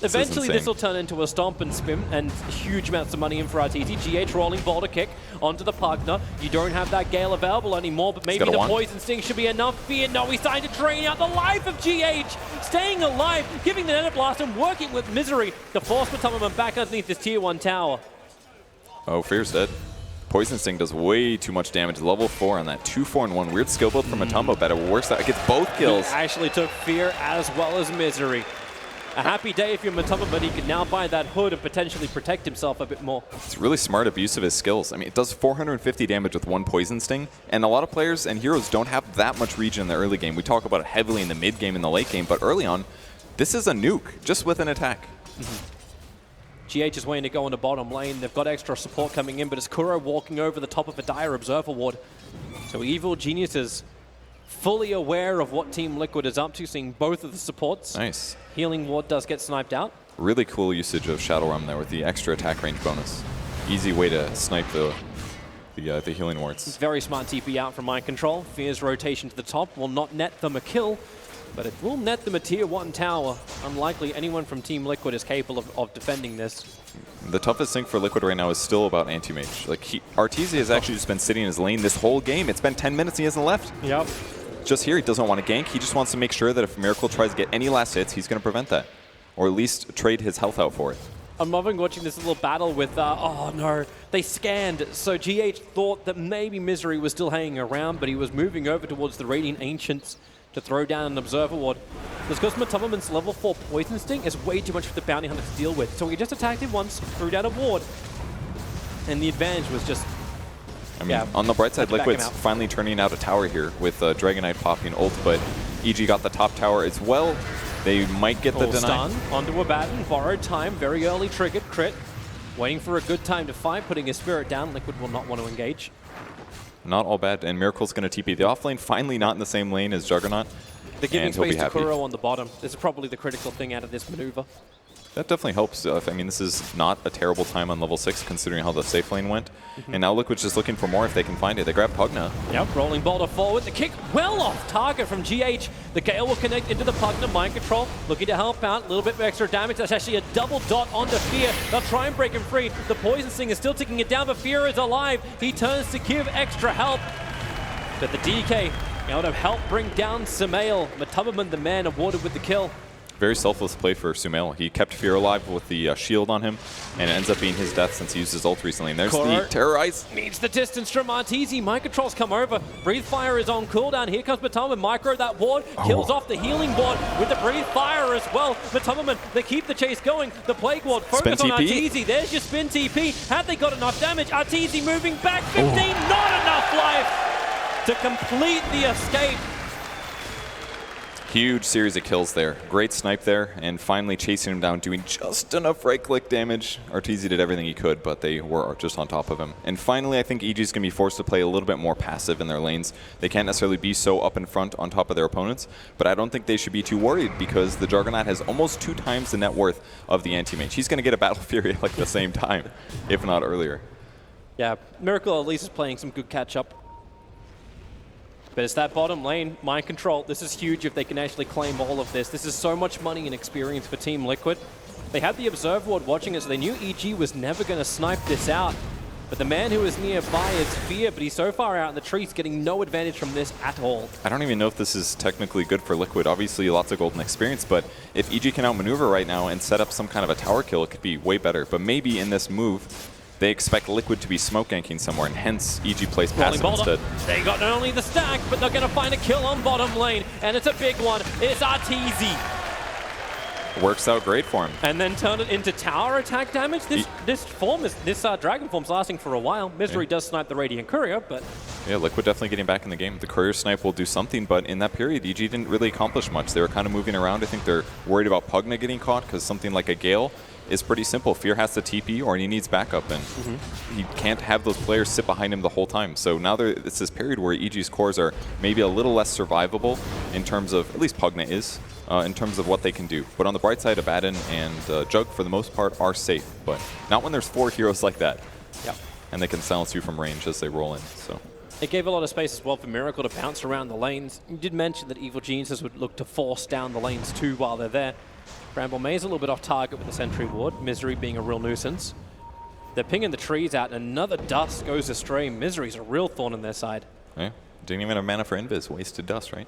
Eventually this will turn into a stomp and spin and huge amounts of money in for RTT. GH rolling boulder kick onto the Pugna. You don't have that Gale available anymore, but maybe the Poison Sting should be enough. Fear, no, he's starting to drain out the life of GH. Staying alive, giving the Nether Blast and working with Misery to force Matumman back underneath this tier 1 tower. Oh, Fear's dead. Poison Sting does way too much damage. Level 4 on that. 2, 4, and 1. Weird skill build from Matumbo, but it works out. It gets both kills. He actually took Fear as well as Misery. A happy day if you're Matoma, but he can now buy that hood and potentially protect himself a bit more. It's really smart abuse of his skills. I mean, it does 450 damage with 1 Poison Sting, and a lot of players and heroes don't have that much regen in the early game. We talk about it heavily in the mid game and the late game, but early on, this is a nuke, just with an attack. GH is waiting to go on the bottom lane. They've got extra support coming in, but it's Kuro walking over the top of a dire Observer Ward. So Evil Geniuses fully aware of what Team Liquid is up to, seeing both of the supports. Nice. Healing Ward does get sniped out. Really cool usage of Shadow Realm there with the extra attack range bonus. Easy way to snipe the healing wards. Very smart TP out from Mind Control. Fear's rotation to the top will not net them a kill, but it will net them a tier 1 tower. Unlikely anyone from Team Liquid is capable of defending this. The toughest thing for Liquid right now is still about anti-mage. Like, Arteezy has actually just been sitting in his lane this whole game. It's been 10 minutes and he hasn't left. Yep. Just here, he doesn't want to gank. He just wants to make sure that if Miracle tries to get any last hits, he's going to prevent that. Or at least trade his health out for it. I'm loving watching this little battle with, oh no, they scanned. So GH thought that maybe Misery was still hanging around, but he was moving over towards the Radiant Ancients to throw down an Observer Ward. Because Matomaman's level 4 Poison Sting is way too much for the Bounty Hunter to deal with. So he just attacked him once, threw down a ward, and the advantage was just... I mean, on the bright side, Liquid's finally turning out a tower here with Dragon Knight popping ult, but EG got the top tower as well. They might get the deny. Stun onto a Batten, borrowed time, very early triggered, crit. Waiting for a good time to fight, putting his spirit down. Liquid will not want to engage. Not all bad, and Miracle's going to TP. The offlane finally not in the same lane as Juggernaut. They're giving space to Kuro on the bottom. This is probably the critical thing out of this maneuver. That definitely helps. I mean, this is not a terrible time on level 6, considering how the safe lane went. And now Liquid's just looking for more if they can find it. They grab Pugna. Yep, rolling boulder forward. The kick well off target from GH. The Gale will connect into the Pugna. Mind Control looking to help out. A little bit of extra damage. That's actually a double dot onto Fear. They'll try and break him free. The Poison Sting is still ticking it down, but Fear is alive. He turns to give extra help. But the DK able to help bring down Sumail. Matomaman, the man, awarded with the kill. Very selfless play for Sumail. He kept Fear alive with the shield on him, and it ends up being his death since he used his ult recently. And there's the Terrorize. Needs the distance from Arteezy. Mind Control's come over. Breathe Fire is on cooldown. Here comes Matomaman. Micro that ward. Kills off the healing ward with the Breathe Fire as well. Matomaman, they keep the chase going. The Plague Ward focus on Arteezy. There's your spin TP. Had they got enough damage? Arteezy moving back. 15, not enough life to complete the escape. Huge series of kills there. Great snipe there, and finally chasing him down, doing just enough right-click damage. Arteezy did everything he could, but they were just on top of him. And finally, I think EG's going to be forced to play a little bit more passive in their lanes. They can't necessarily be so up in front on top of their opponents, but I don't think they should be too worried because the Juggernaut has almost 2 times the net worth of the anti-mage. He's going to get a Battle Fury like the same time, if not earlier. Yeah, Miracle at least is playing some good catch-up. But it's that bottom lane, Mind Control. This is huge if they can actually claim all of this. This is so much money and experience for Team Liquid. They had the Observer Ward watching it, so they knew EG was never going to snipe this out. But the man who is nearby is Fear, but he's so far out in the trees, getting no advantage from this at all. I don't even know if this is technically good for Liquid. Obviously, lots of golden experience, but if EG can outmaneuver right now and set up some kind of a tower kill, it could be way better. But maybe in this move, they expect Liquid to be smoke ganking somewhere, and hence EG plays passive instead. They got not only the stack, but they're going to find a kill on bottom lane, and it's a big one. It's Arteezy. Works out great for him. And then turn it into tower attack damage. This dragon form's lasting for a while. Misery does snipe the Radiant Courier, but yeah, Liquid definitely getting back in the game. The Courier snipe will do something, but in that period, EG didn't really accomplish much. They were kind of moving around. I think they're worried about Pugna getting caught because something like a Gale is pretty simple. Fear has to TP or he needs backup, and he can't have those players sit behind him the whole time. So now it's this period where EG's cores are maybe a little less survivable in terms of, at least Pugna is, in terms of what they can do. But on the bright side, Abaddon and Jug, for the most part, are safe, but not when there's 4 heroes like that. Yep. And they can silence you from range as they roll in. So it gave a lot of space as well for Miracle to bounce around the lanes. You did mention that Evil Geniuses would look to force down the lanes too while they're there. Bramble Maze a little bit off target with the Sentry Ward, Misery being a real nuisance. They're pinging the trees out, and another dust goes astray. Misery's a real thorn in their side. Yeah. Didn't even have mana for Invis. Wasted dust, right?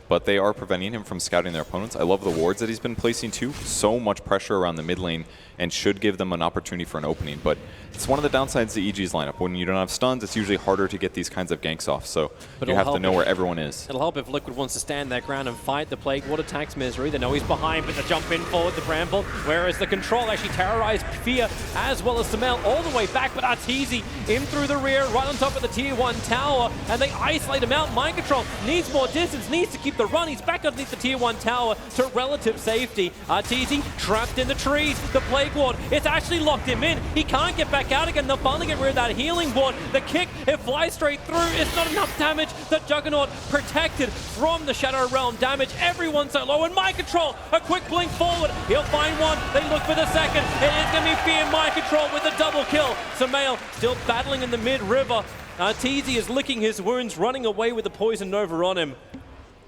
But they are preventing him from scouting their opponents. I love the wards that he's been placing too. So much pressure around the mid lane and should give them an opportunity for an opening. But it's one of the downsides to EG's lineup. When you don't have stuns, it's usually harder to get these kinds of ganks off. So you have to know where everyone is. It'll help if Liquid wants to stand their ground and fight. The Plague Ward attacks Misery. They know he's behind, but they jump in forward the Bramble. Whereas the Control actually terrorized Fear as well as Samel all the way back. But Arteezy in through the rear, right on top of the tier 1 tower. And they isolate him out. Mind Control needs more distance, needs to keep the run. He's back underneath the tier 1 tower to relative safety. Arteezy trapped in the trees. The Plague Ward, it's actually locked him in. He can't get back out again. They'll finally get rid of that healing ward. The kick, it flies straight through. It's not enough damage. The Juggernaut protected from the Shadow Realm damage. Everyone's so low. And Mind Control, a quick blink forward. He'll find one. They look for the second. It is going to be Fear Mind Control with a double kill. Samael still battling in the mid-river. Arteezy is licking his wounds, running away with the Poison Nova on him.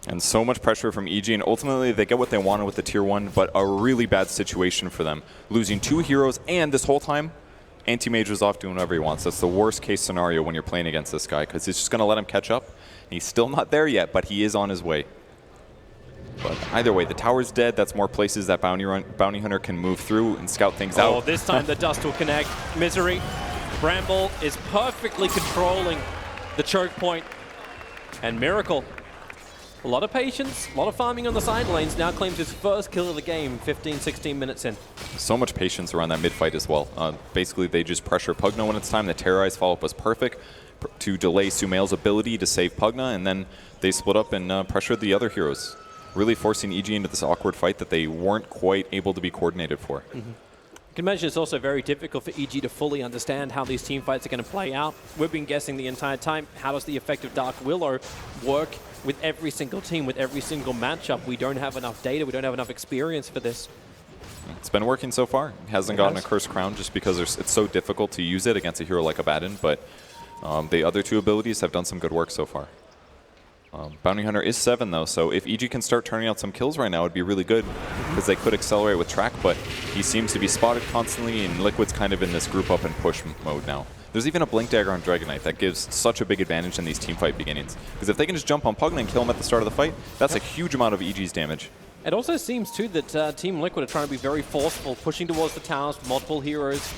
And so much pressure from EG, and ultimately they get what they wanted with the tier 1, but a really bad situation for them. Losing 2 heroes, and this whole time, Anti-Mage was off doing whatever he wants. That's the worst case scenario when you're playing against this guy, because he's just going to let him catch up. He's still not there yet, but he is on his way. But either way, the tower's dead. That's more places that Bounty Hunter can move through and scout things out. Oh, this time the dust will connect. Misery. Bramble is perfectly controlling the choke point. And Miracle, a lot of patience, a lot of farming on the side lanes, now claims his first kill of the game 15, 16 minutes in. So much patience around that mid-fight as well. Basically, they just pressure Pugna when it's time. The Terrorize follow-up was perfect to delay Sumail's ability to save Pugna, and then they split up and pressured the other heroes, really forcing EG into this awkward fight that they weren't quite able to be coordinated for. You can imagine it's also very difficult for EG to fully understand how these team fights are going to play out. We've been guessing the entire time, how does the effect of Dark Willow work with every single team, with every single matchup? We don't have enough data, we don't have enough experience for this. It's been working so far. It hasn't gotten a Cursed Crown just because it's so difficult to use it against a hero like Abaddon, but the other 2 abilities have done some good work so far. Bounty Hunter is 7 though, so if EG can start turning out some kills right now, it'd be really good because they could accelerate with Track, but he seems to be spotted constantly, and Liquid's kind of in this group up and push mode now. There's even a Blink Dagger on Dragon Knight that gives such a big advantage in these team fight beginnings, because if they can just jump on Pugna and kill him at the start of the fight, that's a huge amount of EG's damage. It also seems too that Team Liquid are trying to be very forceful, pushing towards the towers, multiple heroes.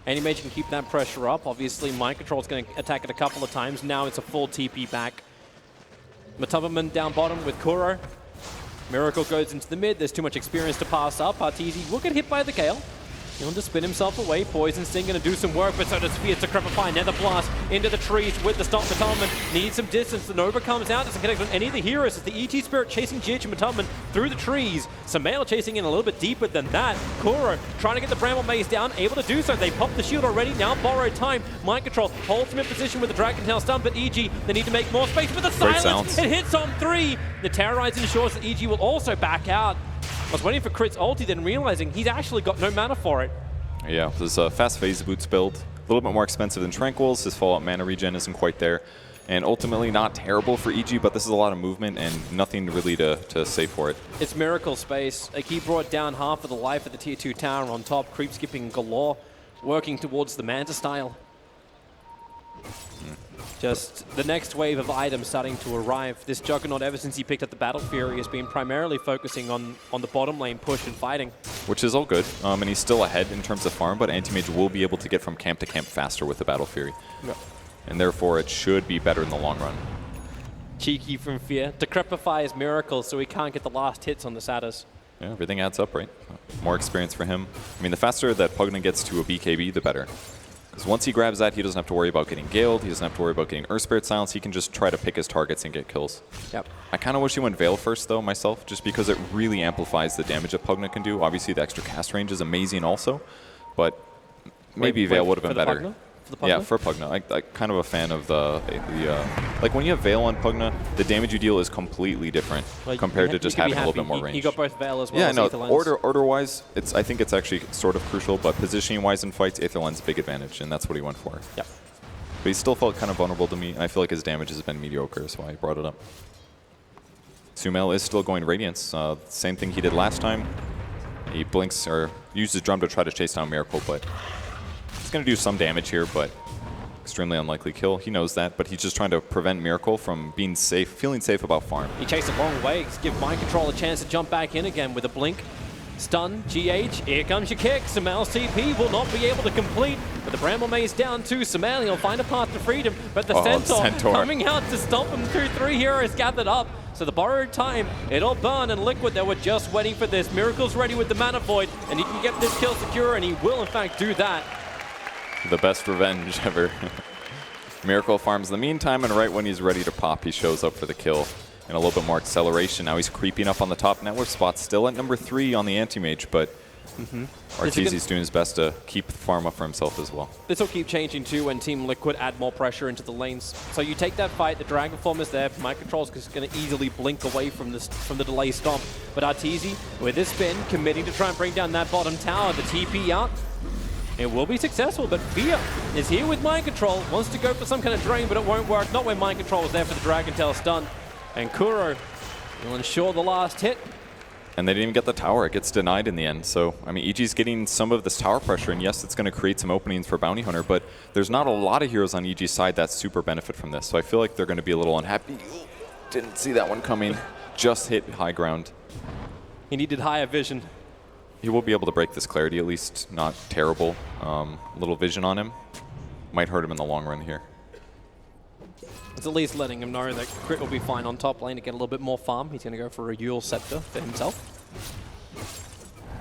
Anti-Mage can keep that pressure up. Obviously, Mind Control is going to attack it a couple of times. Now it's a full TP back. Matubberman down bottom with Kuro. Miracle goes into the mid. There's too much experience to pass up. Arteezy will get hit by the Gale. He'll just spin himself away. Poison Sting going to do some work, but so does Fear to Crepify. Nether Blast into the trees with the stop. Matubberman needs some distance. The Nova comes out. Doesn't connect on any of the heroes. It's the ET Spirit chasing GH and Matubberman through the trees. Samael chasing in a little bit deeper than that. Kuro trying to get the Bramble Maze down. Able to do so. They pop the shield already. Now borrowed time. Mind Control holds him in position with the Dragon Tail stun, but EG, they need to make more space with the silence. It hits on 3. The Terrorize ensures that EG will also back out. I was waiting for Crit's ulti, then realizing he's actually got no mana for it. Yeah, there's a fast phase boots build. A little bit more expensive than Tranquils. His fallout mana regen isn't quite there. And ultimately not terrible for EG, but this is a lot of movement and nothing really to save for it. It's Miracle space. Like, he brought down half of the life of the tier 2 tower on top, creep skipping galore, working towards the Manta style. Just the next wave of items starting to arrive. This Juggernaut, ever since he picked up the Battle Fury, has been primarily focusing on the bottom lane push and fighting. Which is all good, and he's still ahead in terms of farm, but Anti-Mage will be able to get from camp to camp faster with the Battle Fury. Yep. And therefore it should be better in the long run. Cheeky from Fear. Decrepify is Miracle, so he can't get the last hits on the Satyrs. Yeah, everything adds up, right? More experience for him. I mean, the faster that Pugna gets to a BKB, the better. Because once he grabs that, he doesn't have to worry about getting Galed, he doesn't have to worry about getting Earth Spirit Silence, he can just try to pick his targets and get kills. Yep. I kind of wish he went Veil first, though, myself, just because it really amplifies the damage that Pugna can do. Obviously, the extra cast range is amazing also, but maybe Veil would have been better. Pugna? Yeah, for Pugna. I'm kind of a fan of the like when you have Veil on Pugna, the damage you deal is completely different compared to just having a little bit more range. You got both Veil as well. Yeah, as no. Aether Order-wise, I think it's actually sort of crucial, but positioning-wise in fights, Aether Lens big advantage, and that's what he went for. Yep. But he still felt kind of vulnerable to me, and I feel like his damage has been mediocre, so I brought it up. Sumail is still going Radiance. Same thing he did last time. He blinks or uses Drum to try to chase down Miracle, but it's going to do some damage here, but extremely unlikely kill. He knows that, but he's just trying to prevent Miracle from being safe, feeling safe about farm. He chased a long way, give Mind Control a chance to jump back in again with a blink. Stun, GH, here comes your kick. Samel's TP will not be able to complete, but the Bramble Maze down to Samel. He'll find a path to freedom, but the Centaur coming out to stop him through 3 heroes gathered up. So the borrowed time, it'll burn, and Liquid, they were just waiting for this. Miracle's ready with the Mana Void, and he can get this kill secure, and he will in fact do that. The best revenge ever. Miracle farms in the meantime, and right when he's ready to pop, he shows up for the kill. And a little bit more acceleration. Now he's creeping up on the top network spot, still at number 3 on the anti-mage, but Arteezy's doing his best to keep the farm up for himself as well. This will keep changing too when Team Liquid add more pressure into the lanes. So you take that fight, the Dragon Form is there, Mind Control's just going to easily blink away from the delay stomp. But Arteezy, with his spin, committing to try and bring down that bottom tower, the TP out. It will be successful, but Fear is here with Mind Control, wants to go for some kind of drain, but it won't work. Not when Mind Control was there for the Dragon Tail stun. And Kuro will ensure the last hit. And they didn't even get the tower. It gets denied in the end. So, I mean, EG's getting some of this tower pressure, and yes, it's going to create some openings for Bounty Hunter, but there's not a lot of heroes on EG's side that super benefit from this. So I feel like they're going to be a little unhappy. Didn't see that one coming. Just hit high ground. He needed higher vision. He will be able to break this clarity, at least not terrible. Little vision on him. Might hurt him in the long run here. It's at least letting him know that Crit will be fine on top lane to get a little bit more farm. He's going to go for a Yule Scepter for himself.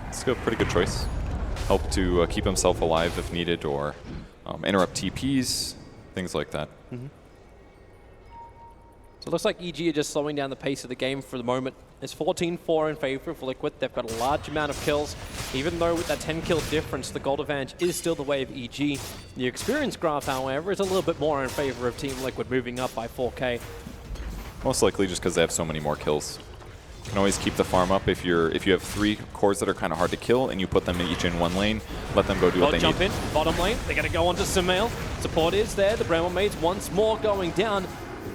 It's a pretty good choice. Help to keep himself alive if needed, or interrupt TPs, things like that. So it looks like EG are just slowing down the pace of the game for the moment. It's 14-4 in favor of Liquid. They've got a large amount of kills. Even though with that 10 kill difference, the gold advantage is still the way of EG. The experience graph, however, is a little bit more in favor of Team Liquid, moving up by 4K. Most likely just because they have so many more kills. You can always keep the farm up if you have 3 cores that are kind of hard to kill and you put them each in one lane, let them go do what they jump need. In, bottom lane, they're going to go onto Samel. Support is there, the Bramble Maze once more going down.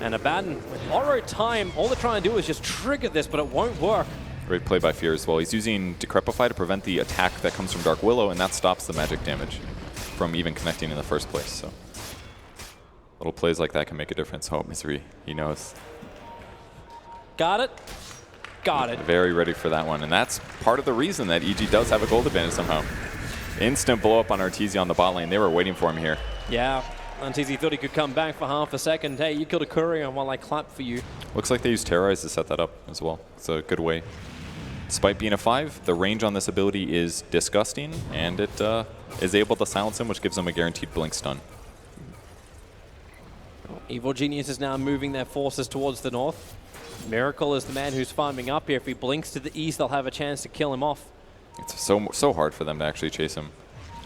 And Abaddon, with borrowed time, all they're trying to do is just trigger this, but it won't work. Great play by Fear as well. He's using Decrepify to prevent the attack that comes from Dark Willow, and that stops the magic damage from even connecting in the first place. So little plays like that can make a difference. Oh, Misery, he knows. Got it. Got it. Very ready for that one, and that's part of the reason that EG does have a gold advantage somehow. Instant blow up on Arteezy on the bot lane. They were waiting for him here. Yeah. Arteezy thought he could come back for half a second. Hey, you killed a courier while I clapped for you. Looks like they used Terrorize to set that up as well. It's a good way. Despite being a 5, the range on this ability is disgusting, and it is able to silence him, which gives him a guaranteed blink stun. Evil Genius is now moving their forces towards the north. Miracle is the man who's farming up here. If he blinks to the east, they'll have a chance to kill him off. It's so hard for them to actually chase him.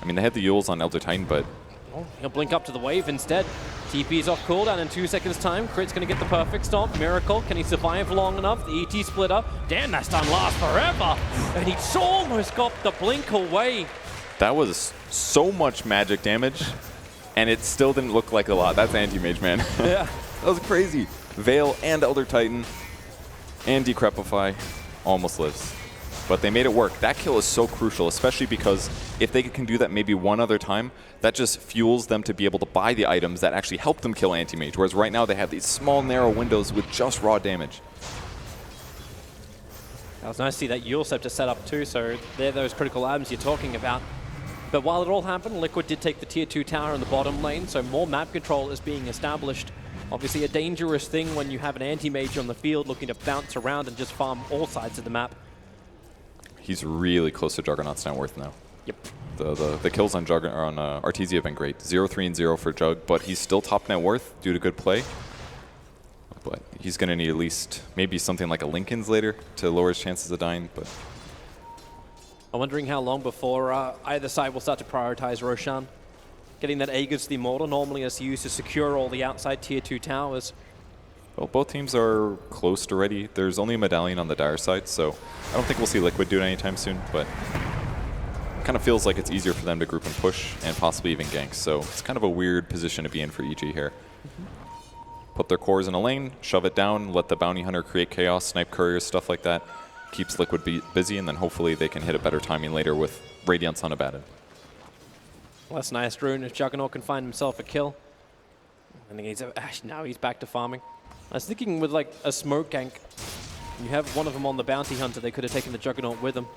I mean, they had the Yules on Elder Titan, but... Oh, he'll blink up to the wave instead. TP's off cooldown in 2 seconds time. Crit's going to get the perfect stomp. Miracle, can he survive long enough? The ET splitter. Damn, that stun lasts forever. And he almost got the blink away. That was so much magic damage, and it still didn't look like a lot. That's anti-mage, man. Yeah. That was crazy. Veil and Elder Titan and Decrepify almost lives. But they made it work. That kill is so crucial, especially because if they can do that maybe one other time, that just fuels them to be able to buy the items that actually help them kill anti-mage, whereas right now they have these small, narrow windows with just raw damage. That was nice to see that Yule Scepter set up too, so they're those critical items you're talking about. But while it all happened, Liquid did take the tier 2 tower in the bottom lane, so more map control is being established. Obviously a dangerous thing when you have an anti-mage on the field looking to bounce around and just farm all sides of the map. He's really close to Juggernaut's net worth now. Yep. The kills on Arteezy have been great. 0-3 and 0 for Jug, but he's still top net worth due to good play. But he's going to need at least maybe something like a Lincoln's later to lower his chances of dying. But I'm wondering how long before either side will start to prioritize Roshan. Getting that Aegis the Immortal normally is used to secure all the outside tier 2 towers. well, both teams are close to ready. There's only a Medallion on the Dire side, so I don't think we'll see Liquid do it anytime soon, but it kind of feels like it's easier for them to group and push and possibly even gank. So it's kind of a weird position to be in for EG here. Put their cores in a lane, shove it down, let the Bounty Hunter create chaos, snipe couriers, stuff like that. Keeps Liquid busy, and then hopefully they can hit a better timing later with Radiance on Abaddon. Well, that's nice, Rune. If Juggernaut can find himself a kill. I think now he's back to farming. I was thinking with like a smoke gank, you have one of them on the bounty hunter, they could have taken the Juggernaut with them.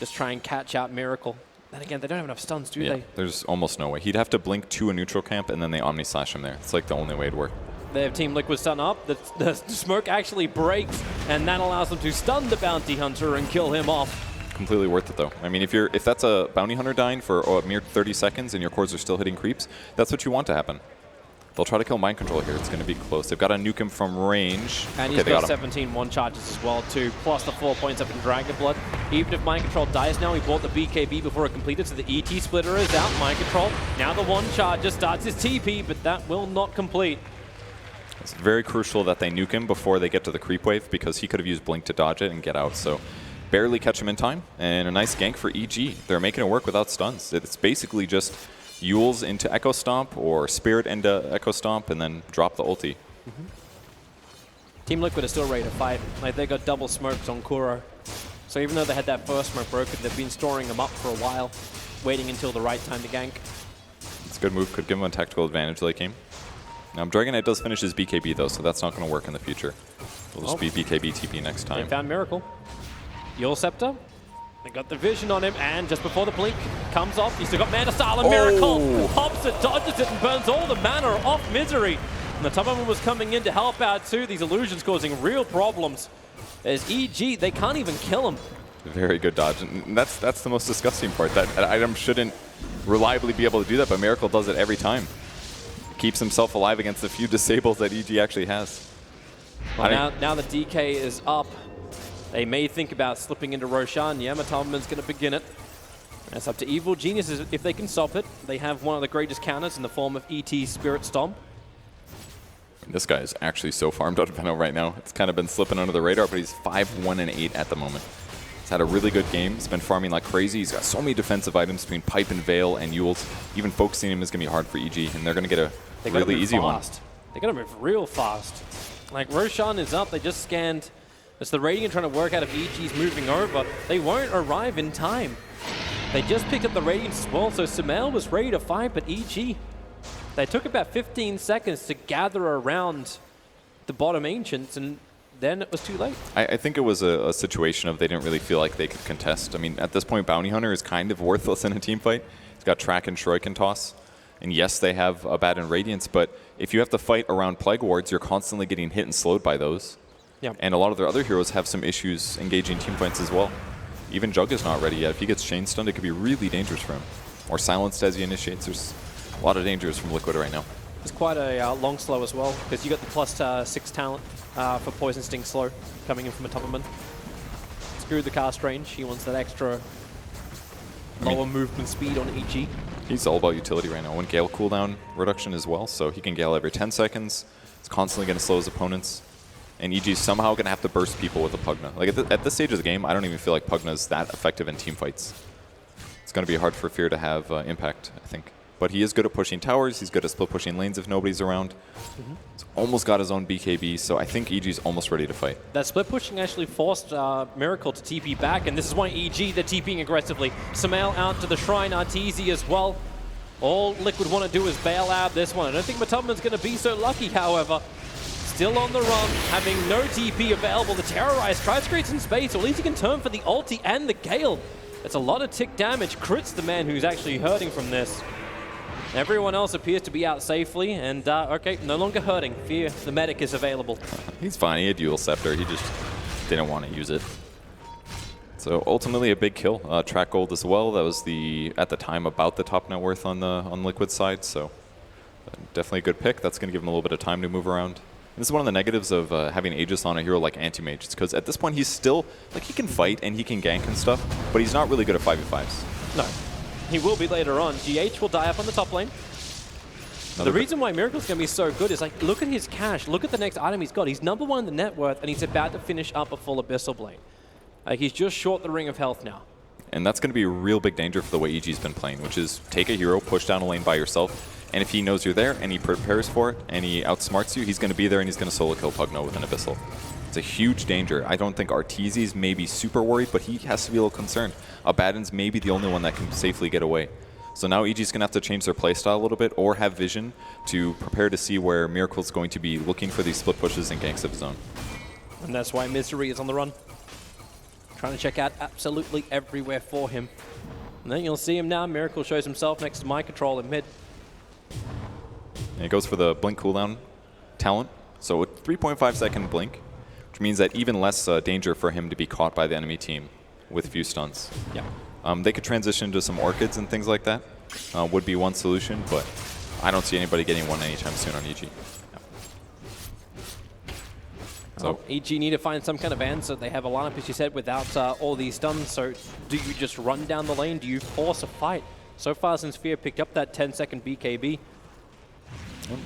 Just try and catch out Miracle. Then again, they don't have enough stuns, do they? There's almost no way. He'd have to blink to a neutral camp, and then they Omni Slash him there. It's like the only way it'd work. They have Team Liquid stun up. The smoke actually breaks, and that allows them to stun the bounty hunter and kill him off. Completely worth it, though. I mean, if that's a bounty hunter dying for a mere 30 seconds and your cores are still hitting creeps, that's what you want to happen. They'll try to kill Mind Control here. It's going to be close. They've got to nuke him from range. And he's got 17 one charges as well, too, plus the 4 points up in Dragon Blood. Even if Mind Control dies now, he bought the BKB before it completed, so the ET splitter is out. Mind Control, now the one charger starts his TP, but that will not complete. It's very crucial that they nuke him before they get to the creep wave, because he could have used Blink to dodge it and get out. So barely catch him in time, and a nice gank for EG. They're making it work without stuns. It's basically just Yules into Echo Stomp or Spirit into Echo Stomp and then drop the ulti. Team Liquid is still ready to fight. Like, they got double smokes on Kuro. So even though they had that first smoke broken, they've been storing them up for a while, waiting until the right time to gank. It's a good move. Could give him a tactical advantage late game. Now, Dragon Knight does finish his BKB, though, so that's not going to work in the future. It'll just be BKB TP next time. They found Miracle. Yule Scepter. They got the vision on him, and just before the blink comes off, he's still got Mana Style, and Miracle hops it, dodges it, and burns all the mana off Misery. And the top of him was coming in to help out too. These illusions causing real problems. As EG, they can't even kill him. Very good dodge, and that's the most disgusting part. That item shouldn't reliably be able to do that, but Miracle does it every time. Keeps himself alive against the few disables that EG actually has. Well, now the DK is up. They may think about slipping into Roshan. Yeah, Matamaman's going to begin it. It's up to Evil Geniuses if they can stop it. They have one of the greatest counters in the form of ET Spirit Stomp. This guy is actually so farmed out of Venom right now. It's kind of been slipping under the radar, but he's 5-1-8 at the moment. He's had a really good game. He's been farming like crazy. He's got so many defensive items between Pipe and Veil and Yules. Even focusing him is going to be hard for EG, and they're going to get a really easy one. They got to move real fast. Like, Roshan is up. They just scanned. It's the Radiant trying to work out if EG's moving over. They won't arrive in time. They just picked up the Radiant as well, so Sumail was ready to fight, but EG, they took about 15 seconds to gather around the bottom Ancients, and then it was too late. I think it was a situation of they didn't really feel like they could contest. I mean, at this point, Bounty Hunter is kind of worthless in a team fight. He's got Track and Shuriken Toss. And yes, they have a Bad and Radiance, but if you have to fight around Plague Wards, you're constantly getting hit and slowed by those. Yeah. And a lot of their other heroes have some issues engaging team fights as well. Even Jug is not ready yet. If he gets chain stunned, it could be really dangerous for him. Or silenced as he initiates. There's a lot of dangers from Liquid right now. It's quite a long slow as well, because you got the +6 talent for Poison Sting slow coming in from a Topperman. Screw the cast range. He wants that extra lower movement speed on EG. He's all about utility right now. One Gale cooldown reduction as well, so he can Gale every 10 seconds. It's constantly going to slow his opponents. And EG's somehow going to have to burst people with a Pugna. Like at this stage of the game, I don't even feel like Pugna's that effective in team fights. It's going to be hard for Fear to have impact, I think. But he is good at pushing towers. He's good at split pushing lanes if nobody's around. He's almost got his own BKB, so I think EG's almost ready to fight. That split pushing actually forced Miracle to TP back, and this is why EG, they're TPing aggressively. Sumail out to the Shrine, Arteezy as well. All Liquid want to do is bail out this one. I don't think Matubman's going to be so lucky, however. Still on the run, having no TP available. The Terrorize tries to create some space, or at least he can turn for the ulti and the Gale. It's a lot of tick damage. Crit's the man who's actually hurting from this. Everyone else appears to be out safely, and okay, no longer hurting. Fear, the medic is available. He's fine. He had Dual Scepter. He just didn't want to use it. So ultimately a big kill. Track gold as well. That was at the time about the top net worth on Liquid side. So definitely a good pick. That's going to give him a little bit of time to move around. And this is one of the negatives of having Aegis on a hero like Anti-Mage. It's because at this point he's still, like, he can fight and he can gank and stuff, but he's not really good at 5v5s. No. He will be later on. GH will die up on the top lane. The reason why Miracle's going to be so good is, like, look at his cash. Look at the next item he's got. He's #1 in the net worth, and he's about to finish up a full Abyssal Blade. Like, he's just short the Ring of Health now. And that's going to be a real big danger for the way EG's been playing, which is take a hero, push down a lane by yourself, and if he knows you're there and he prepares for it and he outsmarts you, he's going to be there and he's going to solo kill Pugno with an Abyssal. It's a huge danger. I don't think Arteezy's maybe super worried, but he has to be a little concerned. Abaddon's maybe the only one that can safely get away. So now EG's going to have to change their playstyle a little bit or have vision to prepare to see where Miracle's going to be looking for these split pushes and ganks of his own. And that's why Misery is on the run. Trying to check out absolutely everywhere for him. And then you'll see him now. Miracle shows himself next to My Control in mid. And he goes for the blink cooldown talent. So a 3.5 second blink, which means that even less danger for him to be caught by the enemy team with few stuns. Yeah. They could transition to some orchids and things like that. Would be one solution, but I don't see anybody getting one anytime soon on EG. So EG need to find some kind of answer. They have a lineup, as you said, without all these stuns. So do you just run down the lane? Do you force a fight? So far since Fear picked up that 10-second BKB,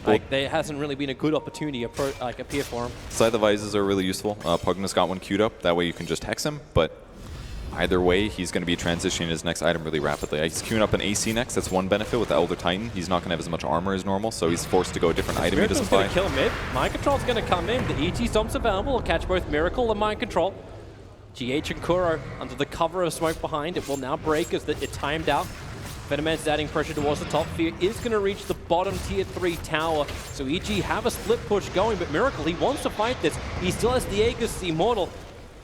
like, there hasn't really been a good opportunity appear for him. Scythe of Ices are really useful. Pugna's got one queued up. That way you can just hex him, but either way, he's going to be transitioning his next item really rapidly. He's queuing up an AC next. That's one benefit with the Elder Titan. He's not going to have as much armor as normal, so he's forced to go a different item he doesn't buy. Miracle's going to kill mid. Mind Control's going to come in. The EG Stomp's available. Will catch both Miracle and Mind Control. GH and Kuro under the cover of smoke behind. It will now break as it timed out. Venoman's adding pressure towards the top. Fear is going to reach the bottom tier 3 tower. So EG have a split push going, but Miracle, he wants to fight this. He still has the Aegis Immortal.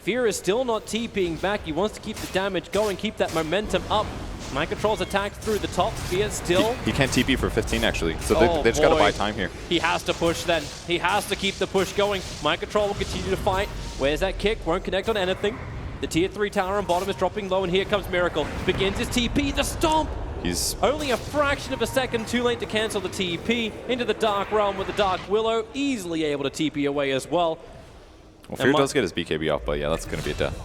Fear is still not TPing back. He wants to keep the damage going, keep that momentum up. Mind Control's attacked through the top. Fear still... He can't TP for 15, actually. So they just got to buy time here. He has to push then. He has to keep the push going. Mind Control will continue to fight. Where's that kick? Won't connect on anything. The tier 3 tower on bottom is dropping low, and here comes Miracle. Begins his TP. The stomp! He's only a fraction of a second too late to cancel the TP. Into the Dark Realm with the Dark Willow. Easily able to TP away as well. Well, Fear does get his BKB off, but yeah, that's going to be a death.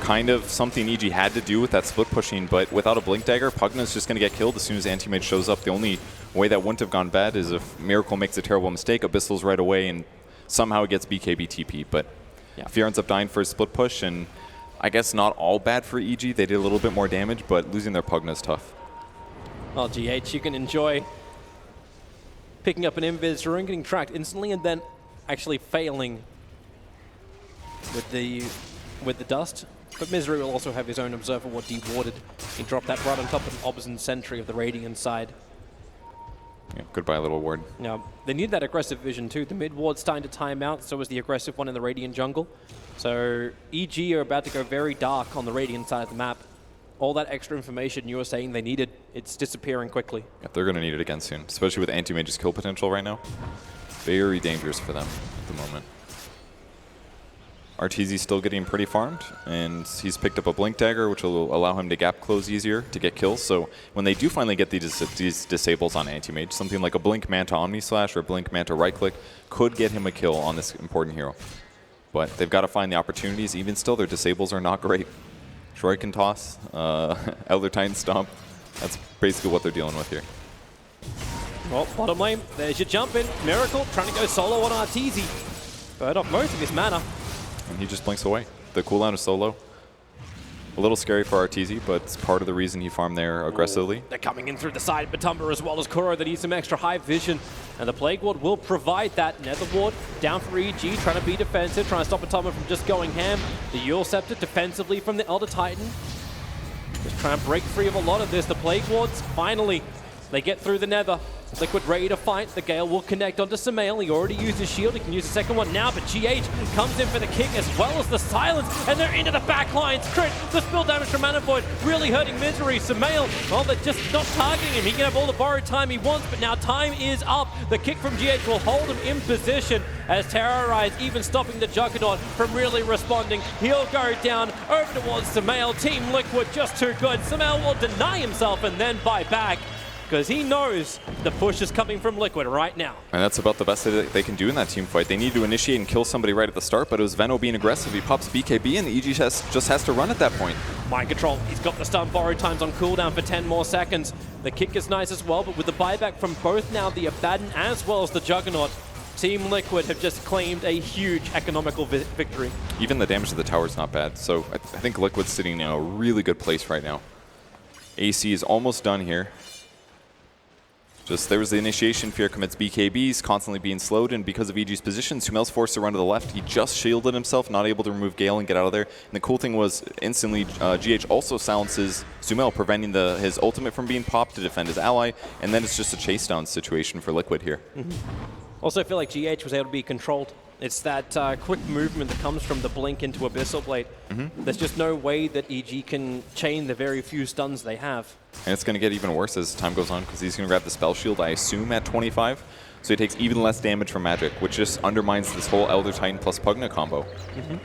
Kind of something EG had to do with that split pushing, but without a Blink Dagger, Pugna's just going to get killed as soon as Anti-Mage shows up. The only way that wouldn't have gone bad is if Miracle makes a terrible mistake, Abyssal's right away, and somehow it gets BKB TP. But yeah, Fear ends up dying for his split push, and I guess not all bad for EG. They did a little bit more damage, but losing their Pugna is tough. Well, GH, you can enjoy picking up an Invis rune, getting tracked instantly, and then actually failing with the dust. But Misery will also have his own Observer Ward dewarded. He dropped that right on top of an Obs Sentry of the Radiant side. Yeah, goodbye, little ward. Now, they need that aggressive vision too. The mid ward's starting to time out, so is the aggressive one in the Radiant jungle. So EG are about to go very dark on the Radiant side of the map. All that extra information you were saying they needed, it's disappearing quickly. Yeah, they're going to need it again soon, especially with Anti-Mage's kill potential right now. Very dangerous for them at the moment. Arteezy's still getting pretty farmed, and he's picked up a Blink Dagger, which will allow him to gap close easier to get kills. So when they do finally get these disables on Anti-Mage, something like a Blink Manta Omni Slash or Blink Manta Right Click could get him a kill on this important hero. But they've got to find the opportunities. Even still, their disables are not great. Troy can toss, Elder Titan Stomp. That's basically what they're dealing with here. Well, bottom lane, there's your jump in. Miracle trying to go solo on Arteezy. Burn off most of his mana. And he just blinks away. The cooldown is so low. A little scary for Arteezy, but it's part of the reason he farmed there aggressively. They're coming in through the side, Batumba as well as Kuro that needs some extra high vision. And the Plague Ward will provide that. Nether Ward down for EG, trying to be defensive, trying to stop Batumba from just going ham. The Yule Scepter defensively from the Elder Titan. Just trying to break free of a lot of this. The Plague Wards, finally, they get through the Nether. Liquid ready to fight. The Gale will connect onto Samael. He already used his shield. He can use the second one now, but GH comes in for the kick as well as the silence, and they're into the back lines. Crit, the spill damage from Mana Void, really hurting Misery. Samael, well, they're just not targeting him. He can have all the borrowed time he wants, but now time is up. The kick from GH will hold him in position as Terrorize, even stopping the Juggernaut from really responding. He'll go down over towards Samael. Team Liquid just too good. Samael will deny himself and then buy back, because he knows the push is coming from Liquid right now. And that's about the best that they can do in that team fight. They need to initiate and kill somebody right at the start, but it was Veno being aggressive. He pops BKB, and the EG just has to run at that point. Mind Control, he's got the stun borrowed times on cooldown for 10 more seconds. The kick is nice as well, but with the buyback from both now the Abaddon as well as the Juggernaut, Team Liquid have just claimed a huge economical victory. Even the damage to the tower is not bad, so I think Liquid's sitting in a really good place right now. AC is almost done here. Just there was the initiation, Fear commits BKBs, constantly being slowed, and because of EG's position, Sumail's forced to run to the left. He just shielded himself, not able to remove Gale and get out of there. And the cool thing was, instantly, GH also silences Sumail, preventing his ultimate from being popped to defend his ally, and then it's just a chase down situation for Liquid here. Also, I feel like GH was able to be controlled. It's that quick movement that comes from the blink into Abyssal Blade. There's just no way that EG can chain the very few stuns they have. And it's going to get even worse as time goes on because he's going to grab the Spell Shield, I assume, at 25. So he takes even less damage from magic, which just undermines this whole Elder Titan plus Pugna combo.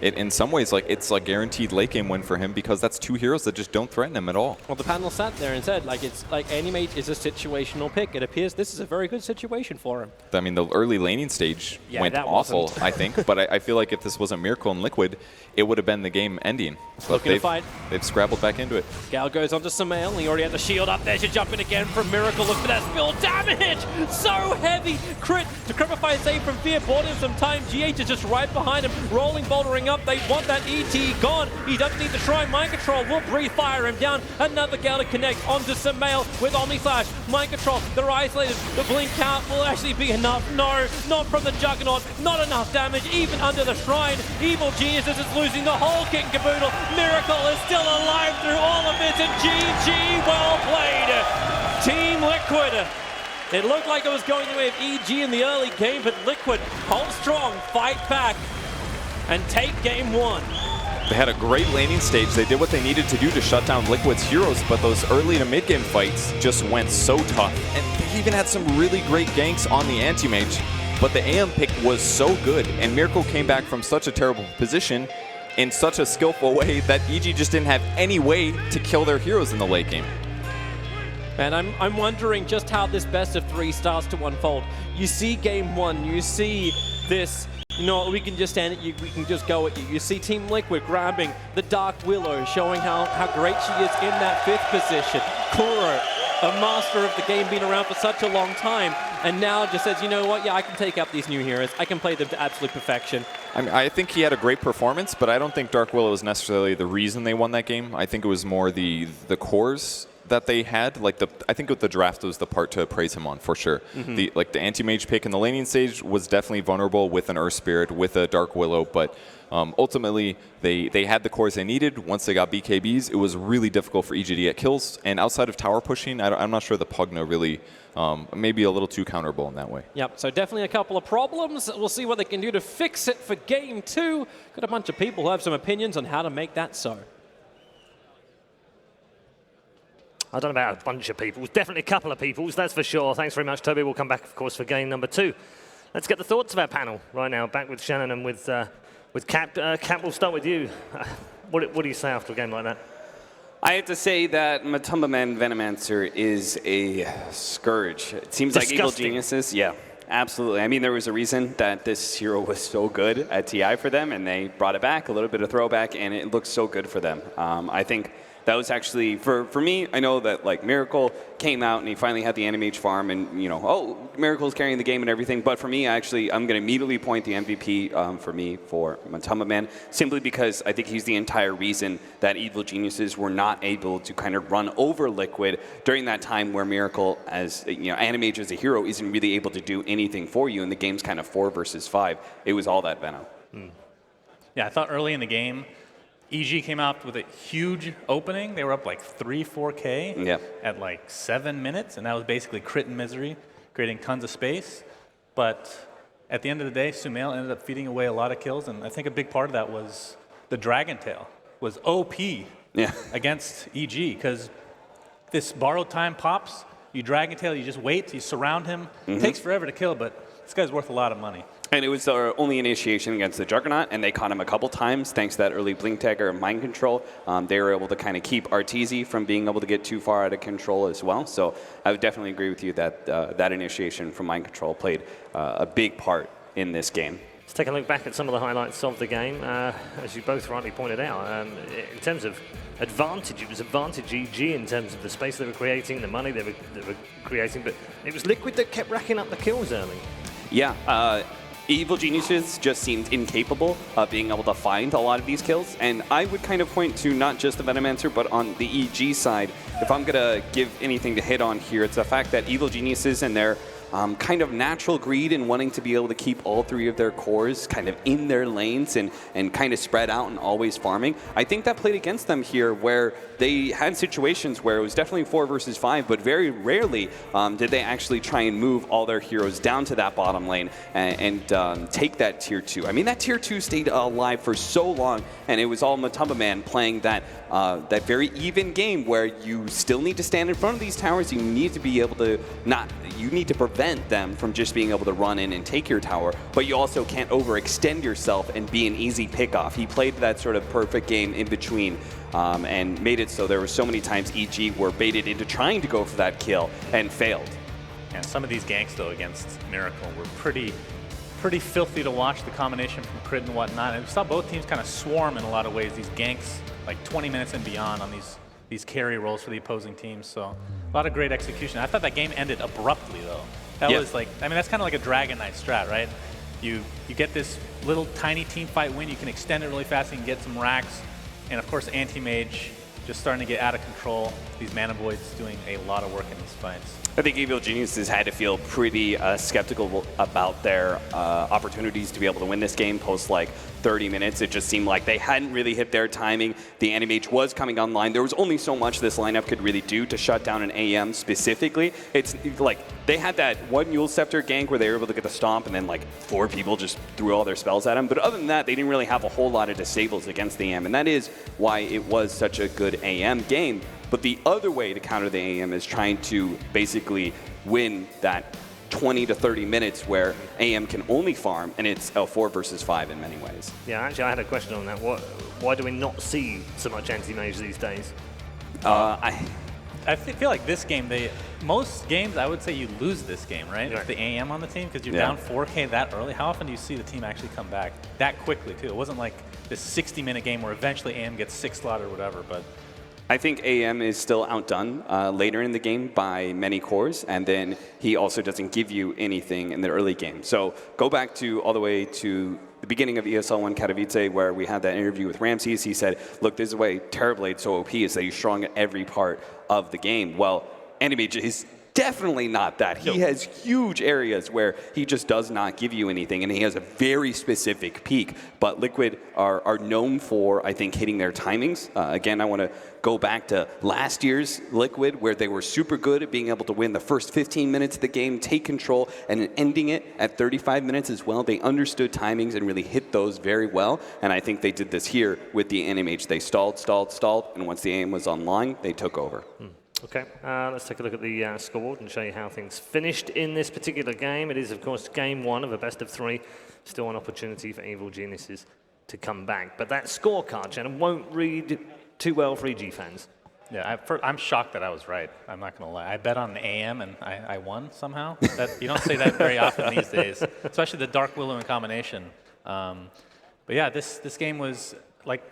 It, in some ways, it's a guaranteed late game win for him because that's two heroes that just don't threaten him at all. Well, the panel sat there and said, it's like Animate is a situational pick. It appears this is a very good situation for him. I mean, the early laning stage went awful, I think. But I feel like if this wasn't Miracle and Liquid, it would have been the game ending. But they've scrabbled back into it. Gal goes onto Sumail. He already had the shield up there. Should jump in again from Miracle. Look for that spill damage. So heavy. Crit to cripify and save from Fear. Bought him some time. GH is just right behind him. Rolling, bouldering up. They want that ET gone. He doesn't need to try. Mind Control will breathe fire him down. Another Gal to connect onto Sumail with Omni Slash. Mind Control. They're isolated. The blink count will actually be enough. No, not from the Juggernaut. Not enough damage. Even under the Shrine. Evil Geniuses is losing the whole kit and caboodle. Miracle is still alive through all of this. And GG, well played. Team Liquid. It looked like it was going the way of EG in the early game, but Liquid hold strong, fight back, and take game one. They had a great laning stage. They did what they needed to do to shut down Liquid's heroes, but those early to mid-game fights just went so tough. And they even had some really great ganks on the anti-mage, but the AM pick was so good, and Miracle came back from such a terrible position in such a skillful way that EG just didn't have any way to kill their heroes in the late game. And I'm wondering just how this best of three starts to unfold. You see game one, you see this, we can just stand at you, we can just go at you. You see Team Liquid grabbing the Dark Willow, showing how great she is in that 5th position. Kuro, a master of the game, been around for such a long time, and now just says, you know what, yeah, I can take up these new heroes. I can play them to absolute perfection. I mean, I think he had a great performance, but I don't think Dark Willow was necessarily the reason they won that game. I think it was more the cores that they had. I think with the draft was the part to praise him on for sure. The anti-mage pick in the laning stage was definitely vulnerable with an Earth Spirit, with a Dark Willow, but ultimately they had the cores they needed. Once they got BKBs, it was really difficult for EG to get kills. And outside of tower pushing, I'm not sure the Pugna really, maybe a little too counterable in that way. Yep, so definitely a couple of problems. We'll see what they can do to fix it for game two. Got a bunch of people who have some opinions on how to make that so. I don't know about a bunch of people. Definitely a couple of people, that's for sure. Thanks very much, Toby. We'll come back, of course, for game number 2. Let's get the thoughts of our panel right now. Back with Shannon and with Cap. Cap, we'll start with you. What do you say after a game like that? I have to say that Matumba Man Venomancer is a scourge. It seems like Evil Geniuses. Yeah, absolutely. I mean, there was a reason that this hero was so good at TI for them, and they brought it back, a little bit of throwback, and it looks so good for them. I think that was actually, for me, I know that Miracle came out and he finally had the Animage farm and, Miracle's carrying the game and everything. But for me, I'm going to immediately point the MVP for Matumba Man, simply because I think he's the entire reason that Evil Geniuses were not able to kind of run over Liquid during that time where Miracle, as Animage as a hero, isn't really able to do anything for you, and the game's kind of 4 versus 5. It was all that Venom. Yeah, I thought early in the game, EG came out with a huge opening. They were up 3-4K at 7 minutes, and that was basically crit and misery, creating tons of space. But at the end of the day, Sumail ended up feeding away a lot of kills, and I think a big part of that was the Dragon Tail was OP against EG, because this borrowed time pops, you Dragon Tail, you just wait, you surround him. It takes forever to kill, but this guy's worth a lot of money. And it was their only initiation against the Juggernaut, and they caught him a couple times thanks to that early Blink Dagger and Mind Control. They were able to kind of keep Arteezy from being able to get too far out of control as well. So I would definitely agree with you that that initiation from Mind Control played a big part in this game. Let's take a look back at some of the highlights of the game. As you both rightly pointed out, in terms of advantage, it was advantage EG in terms of the space they were creating, the money they were creating, but it was Liquid that kept racking up the kills early. Yeah. Evil Geniuses just seemed incapable of being able to find a lot of these kills, and I would kind of point to not just the Venomancer, but on the EG side, if I'm going to give anything to hit on here, it's the fact that Evil Geniuses and their kind of natural greed and wanting to be able to keep all 3 of their cores kind of in their lanes and kind of spread out and always farming. I think that played against them here where they had situations where it was definitely 4 versus 5, but very rarely did they actually try and move all their heroes down to that bottom lane and take that tier 2. I mean, that tier 2 stayed alive for so long, and it was all Matumba Man playing that very even game where you still need to stand in front of these towers. You need to be able to you need to prevent them from just being able to run in and take your tower, but you also can't overextend yourself and be an easy pickoff. He played that sort of perfect game in between and made it so there were so many times EG were baited into trying to go for that kill and failed. And some of these ganks, though, against Miracle were pretty filthy to watch, the combination from Crit and whatnot. And we saw both teams kind of swarm in a lot of ways, these ganks, like 20 minutes and beyond on these carry rolls for the opposing teams. So a lot of great execution. I thought that game ended abruptly, though. That was like, I mean, that's kind of like a Dragon Knight strat, right? You get this little tiny team fight win, you can extend it really fast, and get some racks. And of course, Anti-Mage just starting to get out of control. These Mana Voids doing a lot of work in these fights. I think Evil Geniuses had to feel pretty skeptical about their opportunities to be able to win this game post like 30 minutes. It just seemed like they hadn't really hit their timing. The Anti-Mage was coming online. There was only so much this lineup could really do to shut down an AM specifically. It's like they had that one Yule Scepter gank where they were able to get the stomp and then like 4 people just threw all their spells at him. But other than that, they didn't really have a whole lot of disables against the AM, and that is why it was such a good AM game. But the other way to counter the AM is trying to basically win that 20 to 30 minutes where AM can only farm, and it's a 4 versus 5 in many ways. Yeah, actually, I had a question on that. Why do we not see so much anti-mage these days? I feel like this game, most games, I would say you lose this game, right? Right. The AM on the team, because you're down 4K that early. How often do you see the team actually come back that quickly, too? It wasn't like this 60-minute game where eventually AM gets 6 slot or whatever, but... I think AM is still outdone later in the game by many cores, and then he also doesn't give you anything in the early game. So go back to all the way to the beginning of ESL 1 Katowice, where we had that interview with Ramses. He said, look, this is why Terrorblade's so OP, is that he's strong at every part of the game. Well, Anti-Mage is definitely not that. He has huge areas where he just does not give you anything, and he has a very specific peak. But Liquid are known for, I think, hitting their timings. Again, I want to go back to last year's Liquid, where they were super good at being able to win the first 15 minutes of the game, take control, and ending it at 35 minutes as well. They understood timings and really hit those very well, and I think they did this here with the Anti-Mage. They stalled, and once the aim was online, they took over. Okay, let's take a look at the scoreboard and show you how things finished in this particular game. It is, of course, game 1 of a best of 3. Still an opportunity for Evil Geniuses to come back. But that scorecard, Shannon, won't read too well for EG fans. Yeah, I'm shocked that I was right. I'm not going to lie. I bet on an AM and I won somehow. You don't say that very often these days, especially the Dark Willow in combination. But yeah, this game was like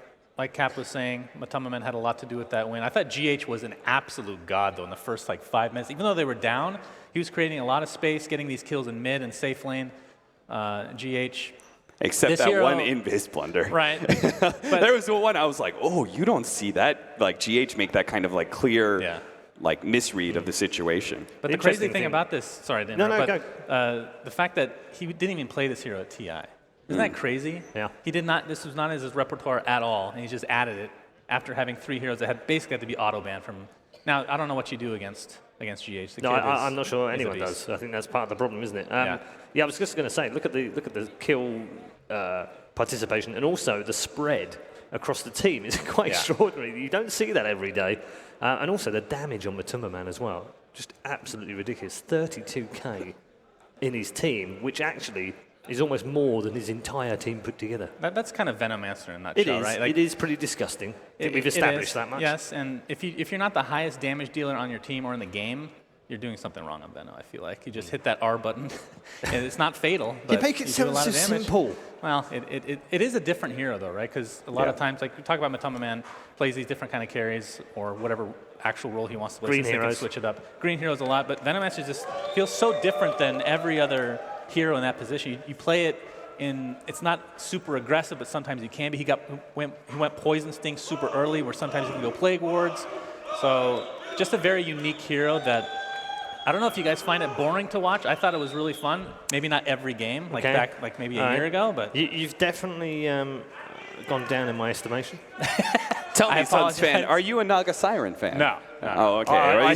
Cap was saying, Matumba Man had a lot to do with that win. I thought GH was an absolute god, though, in the first, 5 minutes. Even though they were down, he was creating a lot of space, getting these kills in mid and safe lane. GH. Except that one Invis blunder. Right. But there was one I was like, oh, you don't see that. Like, GH make that kind of, clear, misread of the situation. But the crazy thing about this, sorry, I didn't interrupt, go. The fact that he didn't even play this hero at TI. Isn't that crazy? Yeah. He did not. This was not in his repertoire at all, and he just added it after having 3 heroes that basically had to be auto banned from. Now I don't know what you do against GH. No, I'm not sure anyone does. I think that's part of the problem, isn't it? Yeah, I was just going to say, look at the kill participation, and also the spread across the team is quite extraordinary. You don't see that every day, and also the damage on Matumba Man as well, just absolutely ridiculous. 32k in his team, which actually is almost more than his entire team put together. That's kind of Venomancer in a nutshell, right? It is pretty disgusting. I think we've established that much. Yes, and if you're not the highest damage dealer on your team or in the game, you're doing something wrong on Veno, I feel like. You just hit that R button, and it's not fatal, but you make it sound so simple. Well, it is a different hero, though, right? Because a lot of times, like we talk about Matumba Man, plays these different kind of carries or whatever actual role he wants to play. Green so heroes. Switch it up. Green heroes a lot, but Venomancer just feels so different than every other hero in that position. You play it in, it's not super aggressive, but sometimes you can be. He went Poison Sting super early, where sometimes you can go Plague Wards. So just a very unique hero that, I don't know if you guys find it boring to watch. I thought it was really fun. Maybe not every game, like back like maybe a year ago, but you've definitely gone down in my estimation. Tell me, Suns fan, are you a Naga Siren fan? No. Oh, okay. I I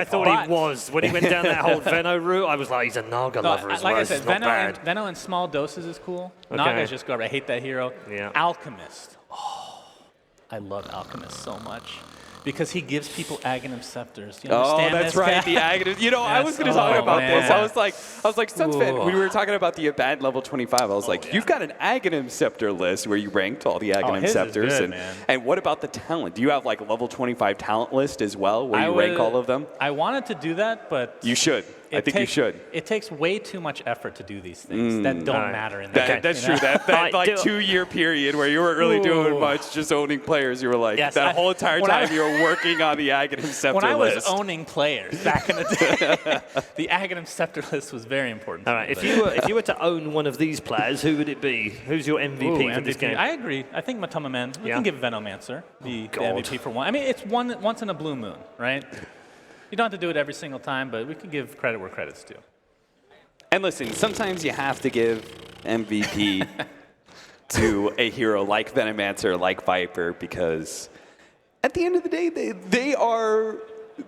thought he was. When he went down that whole Venno route, I was like, he's a Naga lover as well. Like I said, Venno Venno in small doses is cool. Naga's just garbage. I hate that hero. Yeah. Alchemist. Oh, I love Alchemist so much. Because he gives people Aghanim Scepters. Do you understand that's this, right, guy? the Aghanim. You know, I was going to talk about this. I was like, Suns fan, Whoa. we were talking about the Abaddon level 25. I was like, you've got an Aghanim Scepter list where you ranked all the Aghanim his is Scepters. good, man. And what about the talent? Do you have like level 25 talent list as well where you rank all of them? I wanted to do that, but... You should. I think you should. It takes way too much effort to do these things that don't matter in the game. That's true. That like 2-year period where you weren't really doing much, just owning players, you were like, that whole entire time you were working on the Aghanim Scepter list. When I was owning players back in the day, the Aghanim Scepter list was very important. All right, if you were to own one of these players, who would it be? Who's your MVP for this game? I agree. I think Matama Man. We can give Venomancer the MVP for one. I mean, it's once in a blue moon, right? You don't have to do it every single time, but we can give credit where credit's due. And listen, sometimes you have to give MVP to a hero like Venomancer, like Viper, because at the end of the day, they are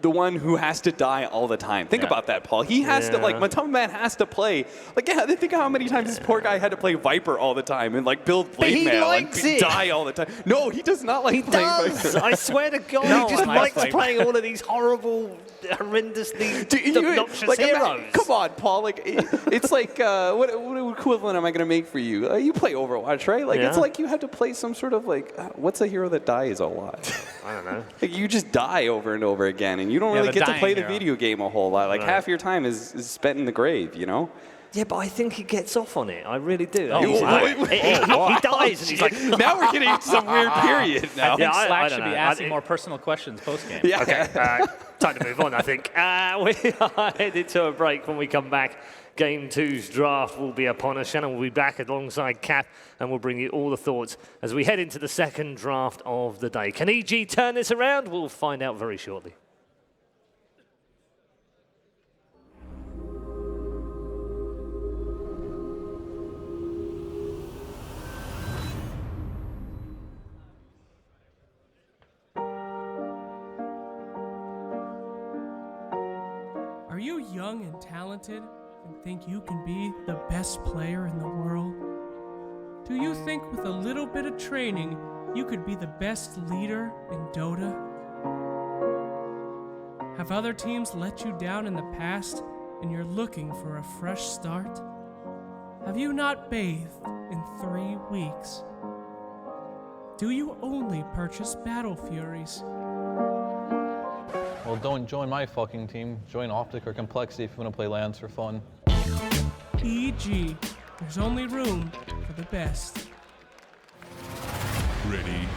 the one who has to die all the time. Think about that, Paul. He has to, like, Matama Man has to play. Like, think of how many times this poor guy had to play Viper all the time and, like, build Blade Mail and die all the time. No, he does not like playing Viper. I swear to God, he just likes playing all of these horrible, horrendously obnoxious heroes. Come on, Paul. Like, it's like, what equivalent am I going to make for you? You play Overwatch, right? Like, it's like you have to play some sort of, like, what's a hero that dies a lot? I don't know. Like, you just die over and over again, and you don't really get to play the video game a whole lot. Like, half your time is spent in the grave, you know? Yeah, but I think he gets off on it. I really do. He dies, and he's like... Now we're getting some weird period now. I think Slack should be asking more personal questions post-game. Yeah. Okay, time to move on, I think. We are headed to a break. When we come back, Game 2's draft will be upon us. Shannon will be back alongside Cap, and we'll bring you all the thoughts as we head into the second draft of the day. Can EG turn this around? We'll find out very shortly. Are you young and talented and think you can be the best player in the world? Do you think with a little bit of training you could be the best leader in Dota? Have other teams let you down in the past and you're looking for a fresh start? Have you not bathed in 3 weeks? Do you only purchase Battle Furies? Well, don't join my fucking team. Join Optic or Complexity if you want to play LANs for fun. EG, there's only room for the best. Ready,